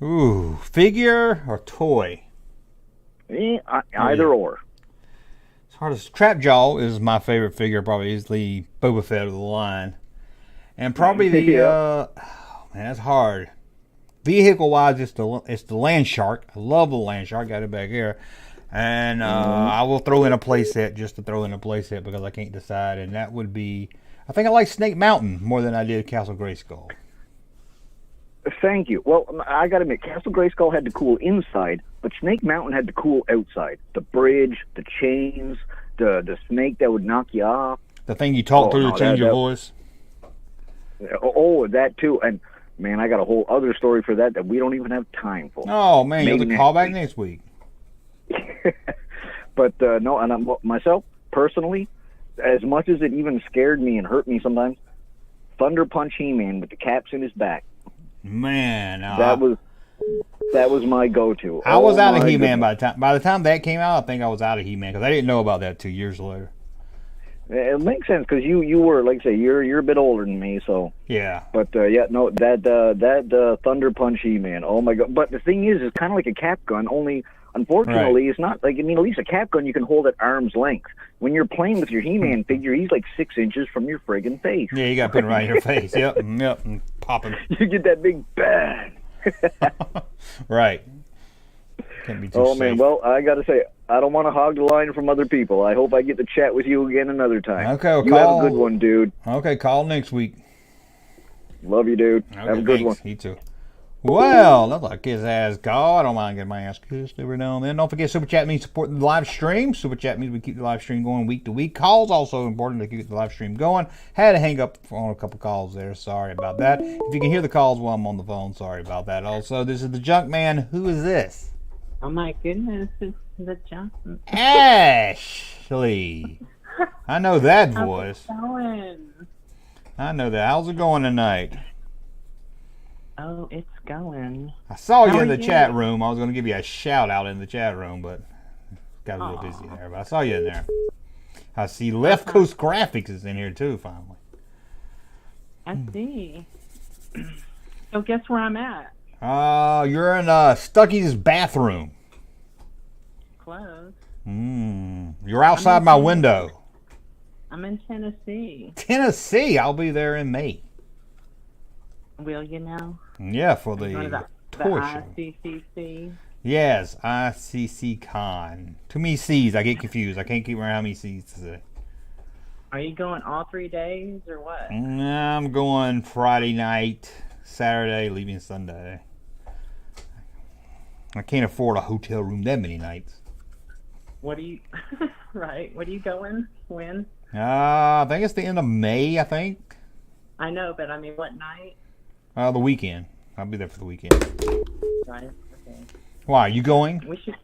Ooh, figure or toy? Either or. It's hard as Trapjaw is my favorite figure, probably easily Boba Fett of the line. And probably the, oh man, that's hard. Vehicle-wise, it's the Land Shark. I love the Land Shark. Got it back here. And I will throw in a playset just to throw in a playset because I can't decide. And that would be, I think I like Snake Mountain more than I did Castle Grayskull. Thank you. Well, I got to admit, Castle Grayskull had the cool inside, but Snake Mountain had the cool outside. The bridge, the chains, the snake that would knock you off. The thing you talk through to change your voice. Oh, that too. And man, I got a whole other story for that we don't even have time for. Oh man, you'll have to call back next week. But no, and myself personally, as much as it even scared me and hurt me sometimes, Thunder Punch He-Man with the caps in his back. Man, that was my go-to. I was out of He-Man by the time that came out. I think I was out of He-Man because I didn't know about that 2 years later. It makes sense because you were, like I say, you're a bit older than me, so yeah. But yeah, no, that Thunder Punch He-Man. Oh my God! But the thing is, it's kind of like a cap gun. Only unfortunately, It's not like, I mean, at least a cap gun you can hold at arm's length. When you're playing with your He-Man figure, he's like 6 inches from your friggin' face. Yeah, you got to put it right in your face. Yep, and pop him. You get that big bang. Right. Can't be too safe. Man, well, I got to say, I don't want to hog the line from other people. I hope I get to chat with you again another time. Okay, well, you have a good one, dude. Okay, call next week. Love you, dude. Okay, have a good one. You too. Well, that's like his ass call. I don't mind getting my ass kissed every now and then. Don't forget, Super Chat means supporting the live stream. Super Chat means we keep the live stream going week to week. Calls also important to keep the live stream going. Had to hang up on a couple calls there. Sorry about that. If you can hear the calls while I'm on the phone, sorry about that. Also, this is the Junkman. Who is this? Oh my goodness, it's the Junkman. Ashley. I know that voice. How's it going? I know that. How's it going tonight? Oh, it's going. I saw you in the chat room. I was going to give you a shout out in the chat room, but got a little busy there. But I saw you in there. I see Left Coast Graphics is in here too, finally. I see. So guess where I'm at? You're in Stucky's bathroom. Close. You're outside my window. I'm in Tennessee. Tennessee? I'll be there in May. Will you now? Yeah, for the toy show. ICCC? Yes, ICC Con. Too many C's. I get confused. I can't keep remember how many C's to say. Are you going all 3 days or what? I'm going Friday night, Saturday, leaving Sunday. I can't afford a hotel room that many nights. What are you... Right. What are you going? When? I think it's the end of May, I think. I know, but I mean, what night? The weekend. I'll be there for the weekend. Right. Okay. Why? You going? We should...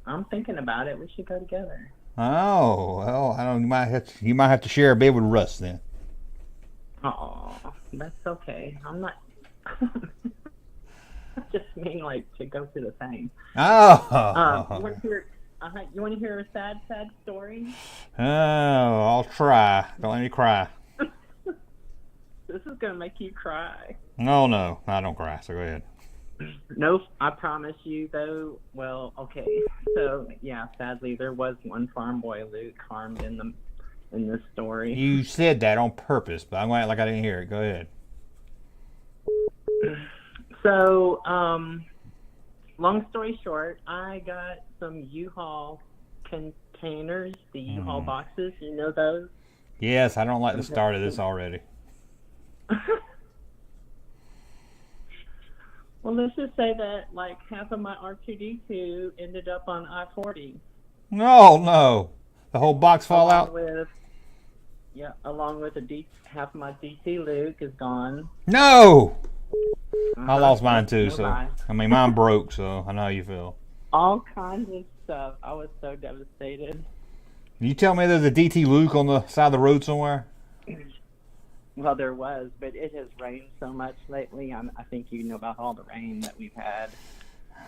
I'm thinking about it. We should go together. Oh, well, I don't. You might have to share a bed with Russ then. Oh, that's okay. I'm not. I just mean like to go to the thing. Oh. You want to hear a sad story? Oh, I'll try. Don't let me cry. This is gonna make you cry. No, I don't cry. So go ahead. No, I promise you though. Well, okay. So yeah, sadly, there was one farm boy, Luke, harmed in this story. You said that on purpose, but I'm going to act like I didn't hear it. Go ahead. So, long story short, I got some U-Haul containers, the U-Haul boxes. You know those? Yes, I don't like the start of this already. Well, let's just say that like half of my R2-D2 ended up on I-40. No. The whole box fall out? Along with half of my DT Luke is gone. No! I lost mine too, so Bye. I mean mine broke, so I know how you feel. All kinds of stuff. I was so devastated. You tell me there's a DT Luke on the side of the road somewhere? Well, there was, but it has rained so much lately. I think you know about all the rain that we've had.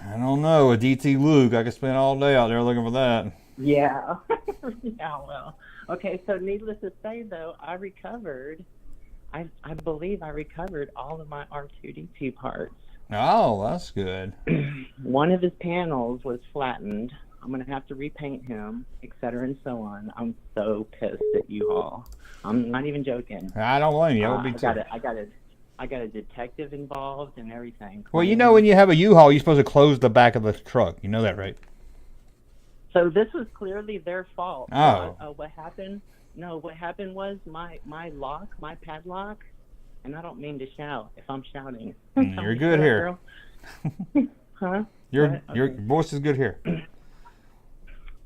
I don't know. A DT Luke, I could spend all day out there looking for that. Yeah. Yeah, well. Okay, so needless to say, though, I recovered. I believe I recovered all of my R2-D2 parts. Oh, that's good. One of his panels was flattened. I'm gonna have to repaint him, etc. and so on. I'm so pissed at U-Haul. I'm not even joking. I don't blame you. I would be too. I got a detective involved and everything. Well, you know, when you have a U-Haul, you're supposed to close the back of the truck. You know that, right? So this was clearly their fault. Oh. What happened? No, what happened was my padlock, and I don't mean to shout if I'm shouting. You're good here. Huh? Your Okay. voice is good here.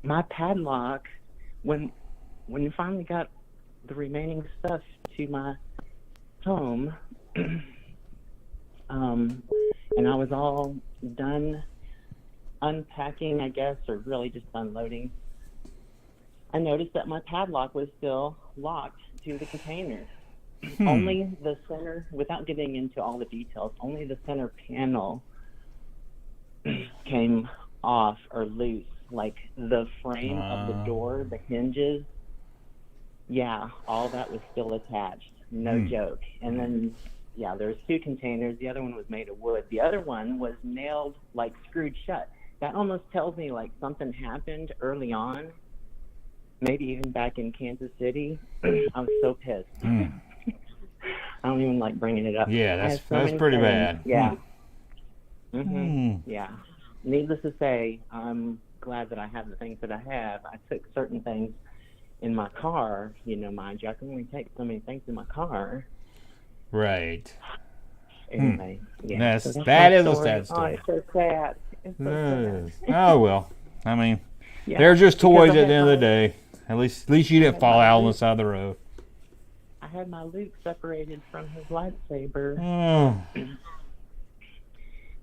My padlock, when you finally got the remaining stuff to my home, and I was all done unpacking, I guess, or really just unloading, I noticed that my padlock was still locked to the container. Only the center, without getting into all the details, only the center panel came off or loose. Like the frame of the door, the hinges, yeah, all that was still attached. No joke. And then, yeah, there's 2 containers. The other one was made of wood. The other one was nailed, like screwed shut. That almost tells me like something happened early on, maybe even back in Kansas City. I was so pissed. I don't even like bringing it up. Yeah, I that's had so many pretty things. bad. Yeah. Yeah. Needless to say, I'm glad that I have the things that I have. I took certain things in my car, you know, mind you. I can only take so many things in my car. Right. Anyway, yeah. That's, So that my is a story. sad Oh, story. it's so sad. It's so sad. Oh, well. I mean, Yeah, they're just because toys I at the had end of the my- day. At least you didn't fall out on the side of the road. I had my Luke separated from his lightsaber. Oh.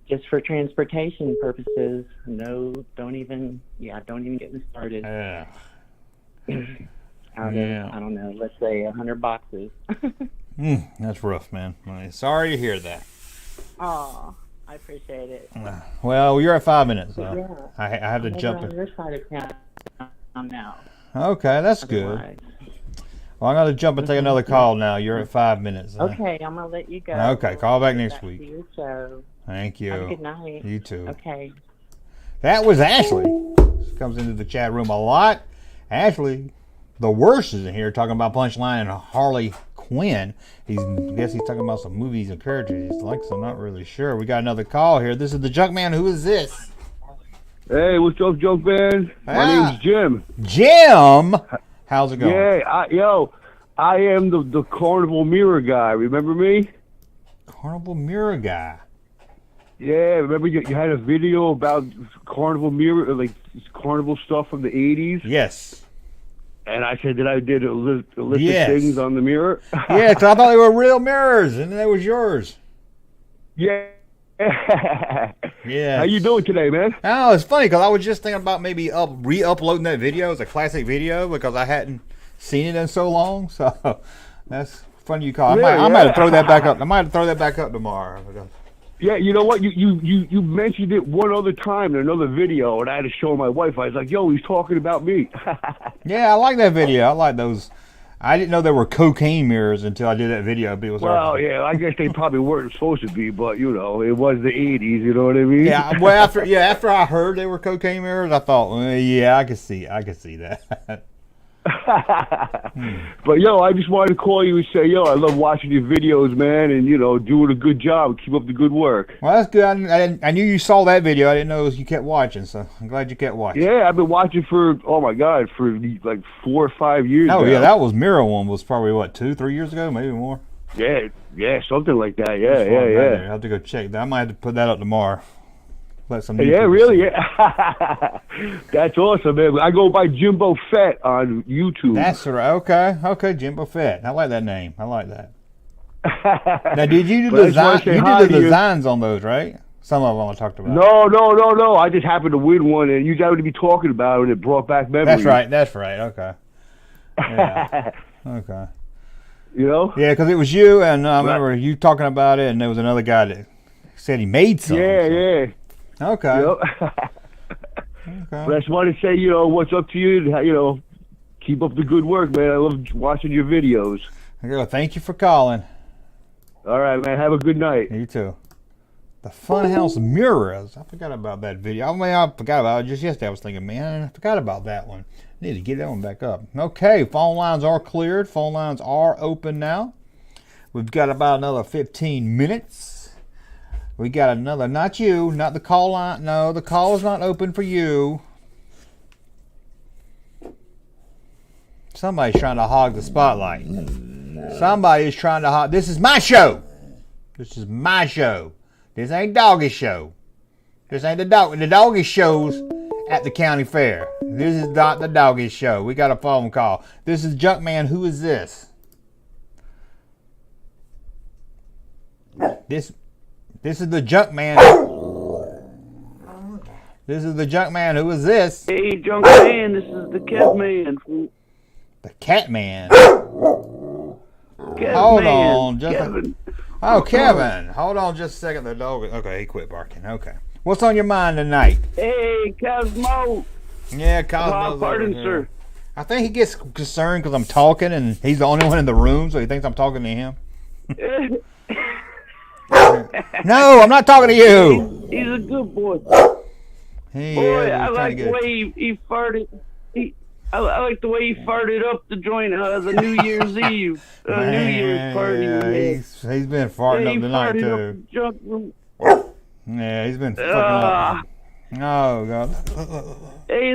Just for transportation purposes. No, don't even get me started. Yeah. Out of, I don't know, let's say 100 boxes. That's rough, man. Sorry to hear that. Oh, I appreciate it. Well, you're at 5 minutes, so Yeah. I have to I'm jump over on in. your side of town now. Okay, that's good. Otherwise. Well, I'm going to jump and take another call now. You're at 5 minutes. Okay, I'm going to let you go. Okay, call back next To week. your show. Thank you. Have a good night. You too. Okay. That was Ashley. She comes into the chat room a lot. Ashley, the worst is in here talking about Punchline and Harley Quinn. I guess he's talking about some movies and characters he likes. I'm not really sure. We got another call here. This is the Junkman. Who is this? Hey, what's up, Junkman? My name's Jim. Jim? How's it going? Yeah, I am the Carnival Mirror guy. Remember me? Carnival Mirror guy. Yeah, remember you had a video about Carnival Mirror, like Carnival stuff from the 80s? Yes. And I said that I did a list Yes. of things on the mirror. Yeah, because I thought they were real mirrors, and that was yours. Yeah. Yeah. How you doing today, man? Oh, it's funny because I was just thinking about maybe re-uploading that video as a classic video because I hadn't seen it in so long. So that's funny you call. I might have to throw that back up. I might have to throw that back up tomorrow. Yeah, you know what? You mentioned it one other time in another video, and I had to show my wife. I was like, "Yo, he's talking about me." Yeah, I like that video. I like those. I didn't know there were cocaine mirrors until I did that video. But it was Well, yeah, I guess they probably weren't supposed to be, but it was the '80s. You know what I mean? Yeah. Well, after I heard they were cocaine mirrors, I thought, well, yeah, I could see that. But I just wanted to call you and say, I love watching your videos, man, and doing a good job. Keep up the good work. Well, that's good. I knew you saw that video. I didn't know you kept watching, so I'm glad you kept watching. Yeah, I've been watching for like 4 or 5 years. Oh now. yeah, that was Mirror one was probably what 2-3 years ago, maybe more. Yeah, something like that. Yeah. I have to go check that. I might have to put that up tomorrow. Let some. Yeah, really. Yeah, that's awesome, man. I go by Jimbo Fett on YouTube. That's right. Okay, Jimbo Fett. I like that name. I like that. Now, did you do design? You did the designs on those, right? Some of them I talked about. No. I just happened to win one, and you happened to be talking about it, and it brought back memories. That's right. Okay. Yeah. Okay. Yeah, because it was you, and I remember you talking about it, and there was another guy that said he made some. Yeah. Okay. Okay. But I just wanted to say, what's up to you? Keep up the good work, man. I love watching your videos. Okay, well, thank you for calling. All right, man. Have a good night. You too. The Funhouse Mirrors. I forgot about that video. I mean, I forgot about it just yesterday. I was thinking, man, I forgot about that one. I need to get that one back up. Okay, phone lines are cleared. Phone lines are open now. We've got about another 15 minutes. We got another, not you, not the call line. No, the call is not open for you. Somebody's trying to hog the spotlight. Somebody is trying to hog. This is my show. This is my show. This ain't Doggy Show. This ain't the Doggy Show's at the county fair. This is not the Doggy Show. We got a phone call. This is Junkman. Who is this? This is the Junkman. This is the Junkman. Who is this? Hey, Junkman. This is the Catman. The Catman. Kevin, Hold on, just Kevin. Oh, Kevin. Hold on just a second. The dog. Okay, he quit barking. Okay. What's on your mind tonight? Hey, Cosmo. Yeah, Cosmo's pardon, over sir. here. I think he gets concerned because I'm talking and he's the only one in the room, so he thinks I'm talking to him. No, I'm not talking to you. He's a good boy. Boy, I like the way he farted. I like the way he farted up the joint the New Year's Eve, New Year's party. Yeah, he's been farting up the night too. Yeah, he's been fucking up. Oh God. Hey,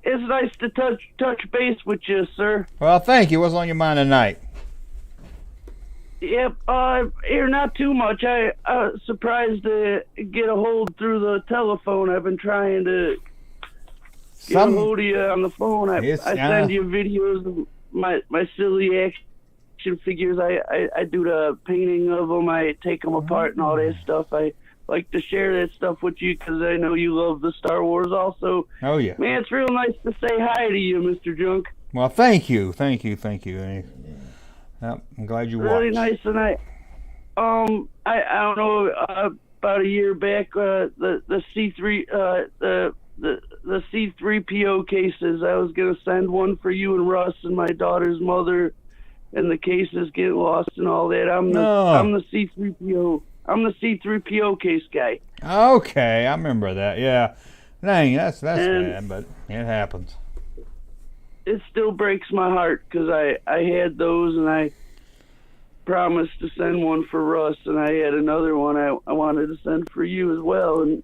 it's nice to touch base with you, sir. Well, thank you. What's on your mind tonight? Yep, here not too much. I surprised to get a hold through the telephone. I've been trying to get a hold of you on the phone. I send you videos of my silly action figures. I do the painting of them. I take them apart and all that stuff. I like to share that stuff with you because I know you love the Star Wars also. Oh, yeah. Man, it's real nice to say hi to you, Mr. Junk. Well, thank you. Yep, I'm glad you watched. Really nice, and I don't know, about a year back, the C3 the C3PO cases. I was gonna send one for you and Russ and my daughter's mother, and the cases get lost and all that. I'm the C3PO. I'm the C3PO case guy. Okay, I remember that. Yeah, dang, that's bad, but it happens. It still breaks my heart because I had those and I promised to send one for Russ, and I had another one I wanted to send for you as well. And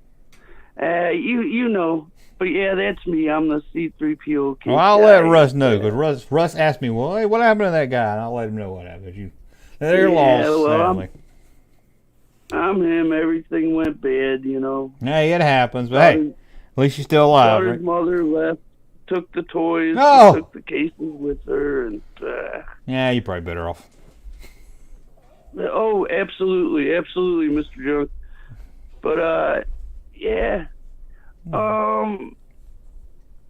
you know, but yeah, that's me. I'm the C3PO kid. Well, I'll let Russ know because Russ asked me, well, hey, what happened to that guy? And I'll let him know what happened. They're lost, sadly. I'm him. Everything went bad, you know. Hey, it happens, but hey, at least you're still alive, daughter's right? mother left. Took the toys, took the cases with her, and yeah, you're probably better off. Oh, absolutely, Mr. Jones. But yeah.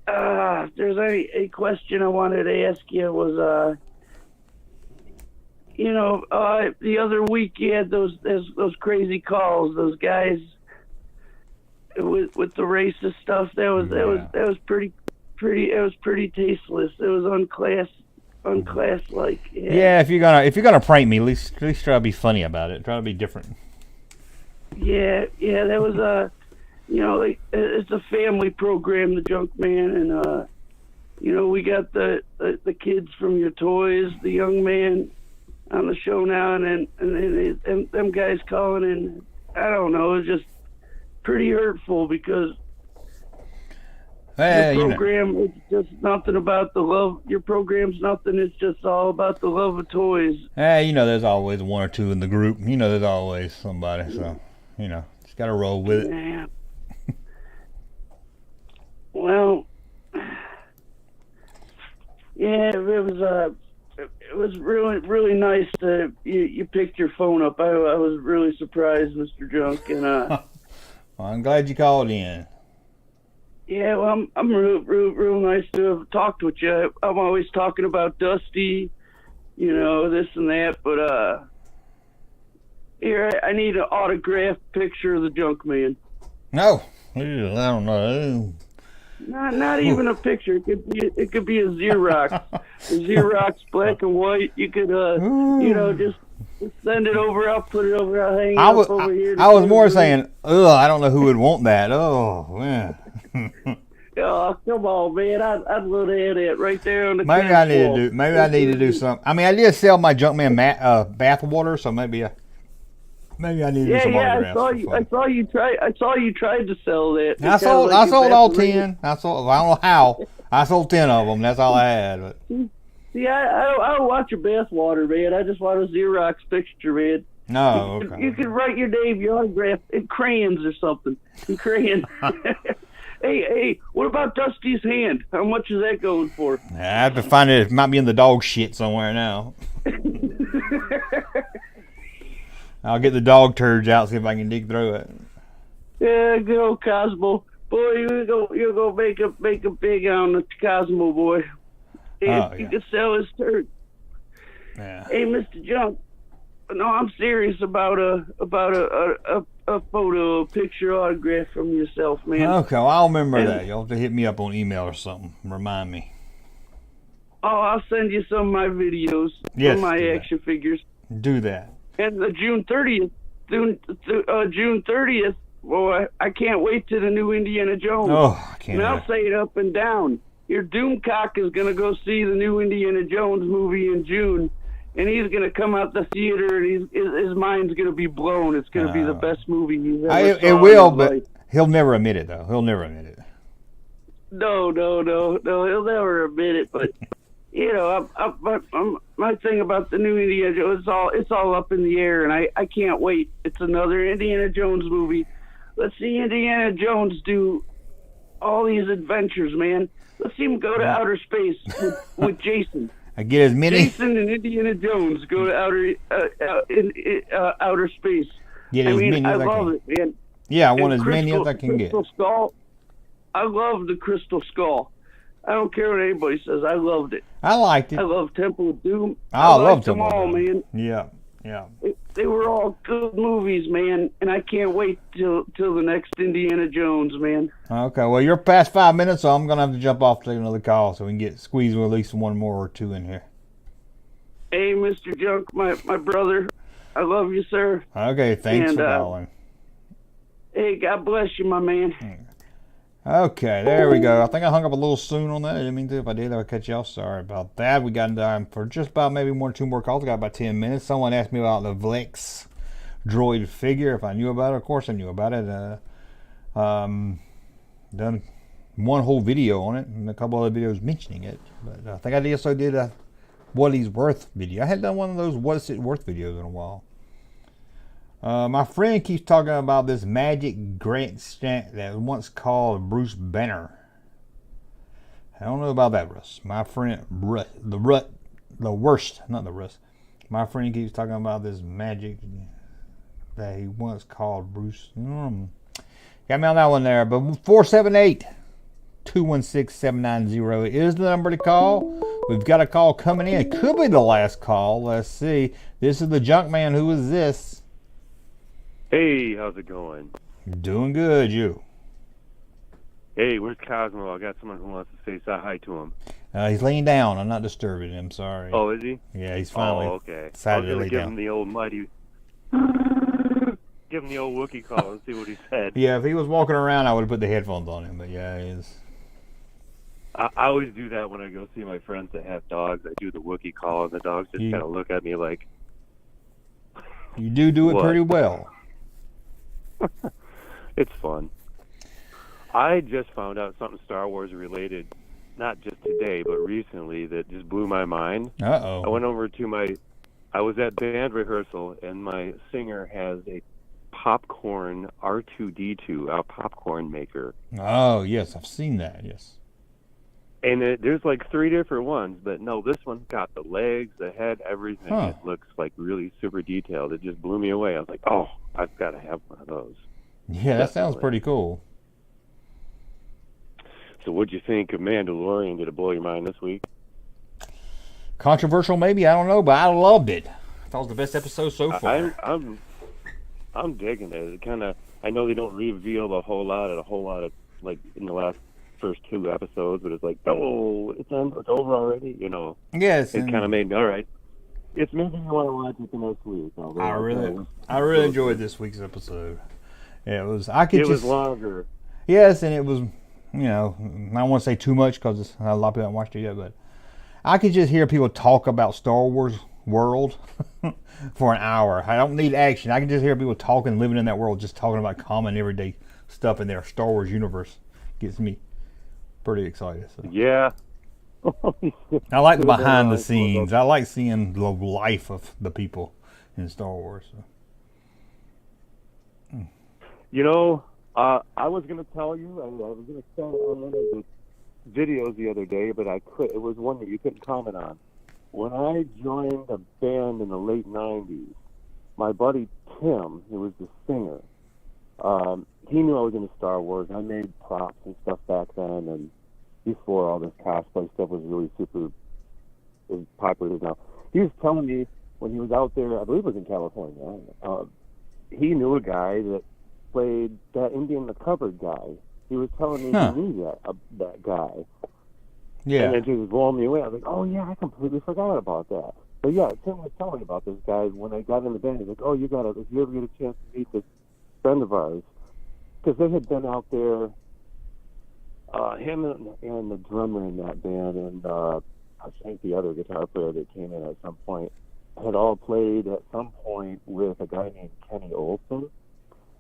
If there's a question I wanted to ask you was the other week you had those crazy calls, those guys with the racist stuff. That was pretty. It was pretty tasteless. It was unclass-like. Yeah, if you're gonna prank me, at least try to be funny about it. Try to be different. Yeah, that was it's a family program, the Junkman, and we got the kids from your toys, the young man on the show now, and them guys calling in. I don't know, it was just pretty hurtful because. Your program is just nothing about the love. Your program's nothing. It's just all about the love of toys. There's always one or two in the group. There's always somebody. So, just got to roll with it. Yeah. Well, yeah, it was really nice to you picked your phone up. I was really surprised, Mr. Junk, and well, I'm glad you called in. Yeah, well, I'm real nice to have talked with you. I'm always talking about Dusty, this and that, but here, I need an autographed picture of the Junkman. No, I don't know. Not even a picture. It could be a Xerox. A Xerox black and white. You could, Send it over. I'll put it over. I'll hang it I up over here. was more saying, ugh, I don't know who would want that. Oh, man. Oh, come on, man. I'd love to have that right there on the Maybe I need to do something. I mean, I did sell my Junkman bath water, so maybe I need to do some autographs. I saw you tried to sell that. I sold all 10. I don't know how. I sold 10 of them. That's all I had. But. See, I don't want your bath water, man. I just want a Xerox picture, man. No, okay. You can write your name, your autograph in crayons or something. In crayons. Hey, what about Dusty's hand? How much is that going for? I have to find it. It might be in the dog shit somewhere now. I'll get the dog turds out, see if I can dig through it. Yeah, good old Cosmo. Boy, you're gonna make a big on the Cosmo, boy. And you can sell his turd. Yeah. Hey, Mr. Junk. No, I'm serious about a photo, a picture, autograph from yourself, man. Okay, well, I'll remember that. You'll have to hit me up on email or something. Remind me. Oh, I'll send you some of my videos from my action figures. Do that. And the June 30th, boy, I can't wait to the new Indiana Jones. Oh, I can't. And I'll say it up and down. Your Doomcock is going to go see the new Indiana Jones movie in June, and he's going to come out the theater, and his mind's going to be blown. It's going to be the best movie he's ever saw. It will, but he'll never admit it, though. He'll never admit it. No, he'll never admit it. But you know, my thing about the new Indiana Jones, it's all up in the air, and I can't wait. It's another Indiana Jones movie. Let's see Indiana Jones do all these adventures, man. Let's see him go to outer space with Jason. I get as many. Jason and Indiana Jones go to outer space. Get as many I as I love can. it, man. Yeah, I want as many as I can get. Crystal Skull. I love the Crystal Skull. I don't care what anybody says. I loved it. I liked it. I love Temple of Doom. I love them Temple all, of Doom. man. Yeah. They were all good movies, man, and I can't wait till the next Indiana Jones, man. Okay, well, you're past 5 minutes, so I'm gonna have to jump off to take another call so we can squeeze at least one more or two in here. Hey, Mr. Junk, my brother, I love you, sir. Okay, thanks for calling. Hey, God bless you, my man. Okay, there we go. I think I hung up a little soon on that. I didn't mean to. If I did, I'll cut you off. Sorry about that. We got time for just about maybe two more calls. I got about 10 minutes. Someone asked me about the Vlex droid figure, if I knew about it. Of course I knew about it. Done one whole video on it and a couple other videos mentioning it. But I think I also did a what he's worth video. I hadn't done one of those what's it worth videos in a while. My friend keeps talking about this magic Grant Stamp that was once called Bruce Banner. I don't know about that, Russ. My friend, my friend keeps talking about this magic that he once called Bruce. Got me on that one there. But 478-216-790 is the number to call. We've got a call coming in. It could be the last call. Let's see. This is the Junkman. Who is this? Hey, how's it going? Doing good, you. Hey, where's Cosmo? I got someone who wants to say hi to him. He's laying down. I'm not disturbing him. Sorry. Oh, is he? Yeah, he's finally decided to lay give down. Him the old mighty. Give him the old Wookiee call and see what he said. Yeah, if he was walking around, I would have put the headphones on him. But yeah, he is. I always do that when I go see my friends that have dogs. I do the Wookiee call, and the dogs just kind of look at me like. You do it pretty well. It's fun. I just found out something Star Wars related, not just today, but recently, that just blew my mind. Uh-oh. I went over to I was at band rehearsal, and my singer has a popcorn R2-D2, a popcorn maker. Oh, yes, I've seen that, yes. And there's like 3 different ones, but no, this one's got the legs, the head, everything. Huh. It looks like really super detailed. It just blew me away. I was like, oh, I've got to have one of those. Yeah, that sounds pretty cool. So what'd you think of Mandalorian? Did it blow your mind this week? Controversial, maybe, I don't know, but I loved it. I thought it was the best episode so far. I'm digging it. It kind of, I know they don't reveal a whole lot of like in the last first 2 episodes, but it's like, oh, it's over already, you know. Yes. It kind of made me, all right. It's making me want to watch it the next week. I really enjoyed this week's episode. Yeah, it was. It was longer. Yes, and it was. I don't want to say too much because a lot of people haven't watched it yet, but I could just hear people talk about Star Wars world for an hour. I don't need action. I can just hear people talking, living in that world, just talking about common everyday stuff in their Star Wars universe. Gets me pretty excited. So. Yeah. I like the behind the scenes. I like seeing the life of the people in Star Wars. So. I was going to tell you, I was going to say on one of the videos the other day, but it was one that you couldn't comment on. When I joined a band in the late 90s, my buddy Tim, who was the singer, he knew I was into Star Wars. I made props and stuff back then, and before all this cosplay stuff was really super as popular as now. He was telling me when he was out there, I believe it was in California, he knew a guy that played that Indian the Cupboard guy. He was telling me he knew that guy. Yeah. And then he was blowing me away. I was like, oh, yeah, I completely forgot about that. But, yeah, Tim was telling me about this guy when I got in the band. He's like, oh, if you ever get a chance to meet this friend of ours. Because they had been out there, him and the drummer in that band and I think the other guitar player that came in at some point had all played at some point with a guy named Kenny Olson,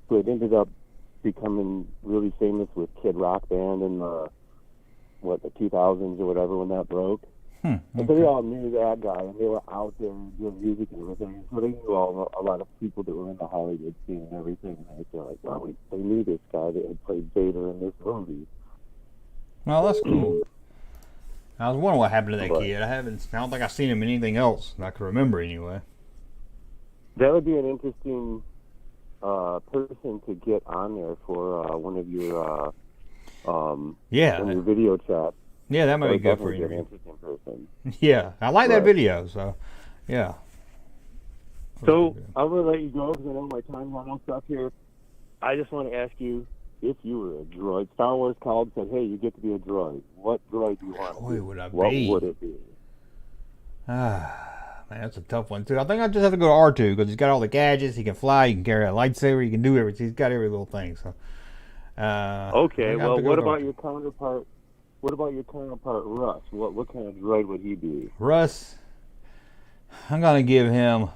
who had ended up becoming really famous with Kid Rock Band in the 2000s or whatever when that broke. Okay. But they all knew that guy, and they were out there doing music and everything. So they knew a lot of people that were in the Hollywood scene and everything. And they're like, well, they knew this guy that had played Vader in this movie. Well, that's cool. I was wondering what happened to that kid. I don't think I've seen him in anything else that I can remember anyway. That would be an interesting person to get on there for one of your one of your video chats. Yeah, that might be good for you. An interesting person. Yeah, I like that video. So, yeah. So I'm gonna let you go because I know my time's almost up here. I just want to ask you, if you were a droid, Star Wars called and said, "Hey, you get to be a droid. What droid do you want?" Boy, would I what be? Would it be? Man, that's a tough one too. I think I just have to go to R2 because he's got all the gadgets. He can fly. He can carry a lightsaber. He can do everything. He's got every little thing. So. Okay. Well, what about your counterpart? What about your counterpart, Russ? What kind of droid would he be? Russ, I'm gonna give him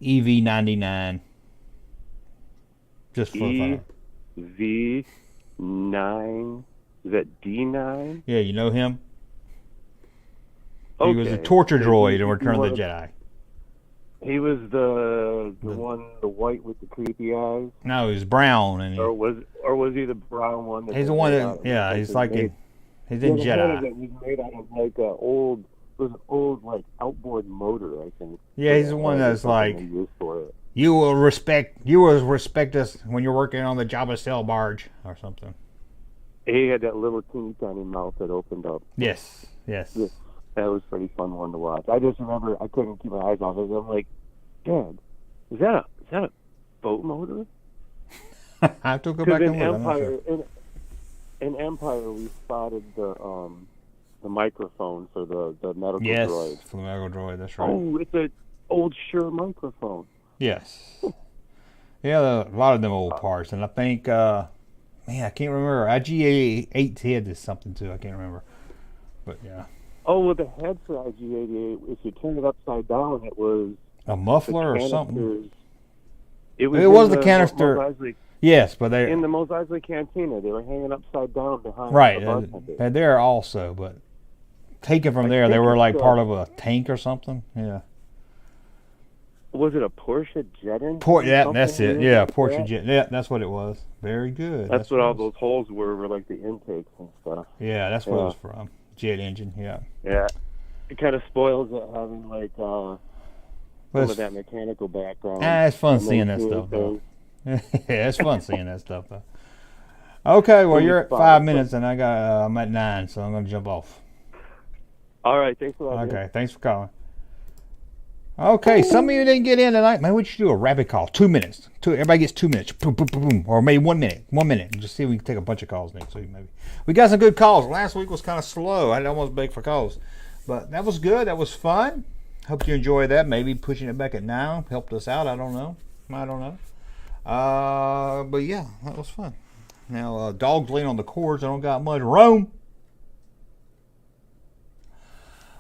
EV-99. Just for fun. EV-9? Is that D9? Yeah, you know him? Okay. He was a torture droid in Return of the Jedi. He was the white with the creepy eyes. No, he was brown, and or was he the brown one? He's the one that he's like he's in Jedi. That was made out of like old like outboard motor, I think. Yeah, he's the one that's like you will respect us when you're working on the Jabba Cell barge or something. He had that little teeny tiny mouth that opened up. Yes. That was a pretty fun one to watch. I just remember I couldn't keep my eyes off it. I'm like, Dad, is that a boat motor? I have to go back and look. In Empire, we spotted the microphone for the medical droid. Yes, for the medical droid. That's right. Oh, it's an old Shure microphone. Yes. Yeah, a lot of them old parts, and I think, I can't remember. IG-88 head is something too. I can't remember, but yeah. Oh, well, the head for IG-88, if you turn it upside down, it was a muffler or something. It was the canister. Yes, but they in the Mos Eisley Cantina. They were hanging upside down behind the bartender. They're there also, but taken from there, they were like part of a tank or something. Yeah. Was it a Porsche jet engine? That's it. Yeah, Porsche jet. Yeah, that's what it was. Very good. That's what all those holes were like the intakes and stuff. Yeah, that's what it was from. Jet engine. Yeah. Yeah. It kind of spoils it having like some of that mechanical background. It's fun seeing that stuff though. Yeah, it's fun seeing that stuff though. Okay, well you're at 5 minutes and I'm at 9, so I'm gonna jump off. All right, thanks a lot. Okay, thanks for calling. Okay, some of you didn't get in tonight. Maybe we should do a rapid call. 2 minutes. Everybody gets 2 minutes. Boom, boom, boom, boom. Or maybe 1 minute. 1 minute. And just see if we can take a bunch of calls next week. Maybe we got some good calls. Last week was kind of slow. I almost begged for calls, but that was good. That was fun. Hope you enjoy that. Maybe pushing it back at 9 helped us out. I don't know. But yeah, that was fun. Now, dogs laying on the cords. I don't got much room.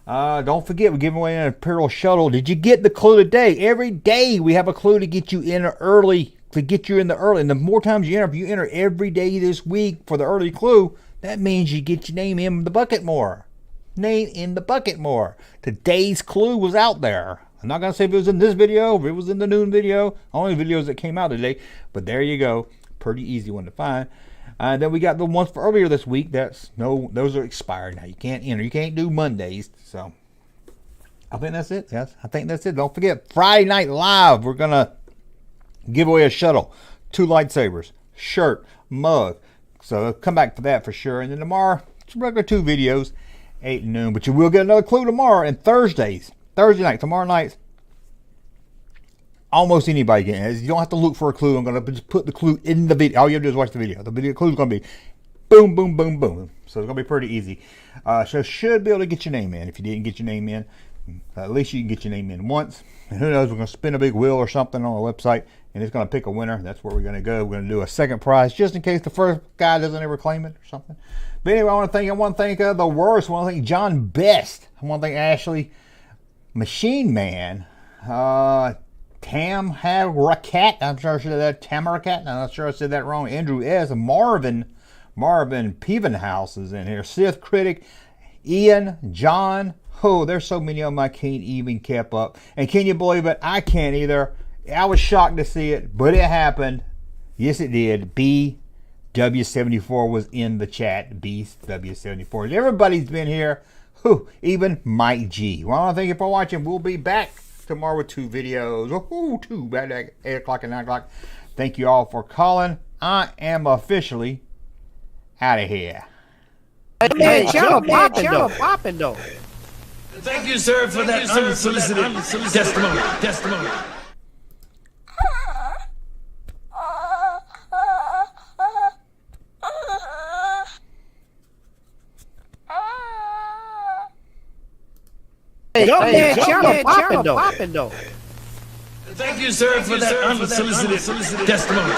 Don't forget, we're giving away an Imperial Shuttle. Did you get the clue today? Every day we have a clue to get you in early. And the more times you enter, if you enter every day this week for the early clue, that means you get your name in the bucket more. Today's clue was out there. I'm not going to say if it was in this video, if it was in the noon video, only videos that came out today, but there you go. Pretty easy one to find. Then we got the ones for earlier this week. Those are expired now. You can't enter. You can't do Mondays. So I think that's it. Yes, I think that's it. Don't forget, Friday Night Live, we're going to give away a shuttle, 2 lightsabers, shirt, mug. So come back for that for sure. And then tomorrow, it's regular 2 videos, 8 and noon. But you will get another clue tomorrow and Thursday night, tomorrow night. Almost anybody can. You don't have to look for a clue. I'm going to just put the clue in the video. All you have to do is watch the video. The video clue is going to be boom, boom, boom, boom. So it's going to be pretty easy. So should be able to get your name in. If you didn't get your name in, at least you can get your name in once. And who knows, we're going to spin a big wheel or something on the website, and it's going to pick a winner. That's where we're going to go. We're going to do a second prize just in case the first guy doesn't ever claim it or something. But anyway, I want to thank the worst. I want to thank John Best. I want to thank Ashley, Machine Man, Tam Rakat. I'm sure I said that. Tamarakat. I'm not sure I said that wrong. Andrew S. Marvin Pevenhouse is in here. Sith Critic, Ian, John. Oh, there's so many of them I can't even keep up. And can you believe it? I can't either. I was shocked to see it, but it happened. Yes, it did. BW74 was in the chat. BW74. Everybody's been here. Even Mike G. Well, I want to thank you for watching. We'll be back tomorrow with 2 videos. 2 bad at 8 o'clock and 9 o'clock. Thank you all for calling. I am officially out of here. Hey, channel popping though. Thank you, sir, for that unsolicited testimony. Hey, channel popping though. Thank you, sir, for that unsolicited testimony.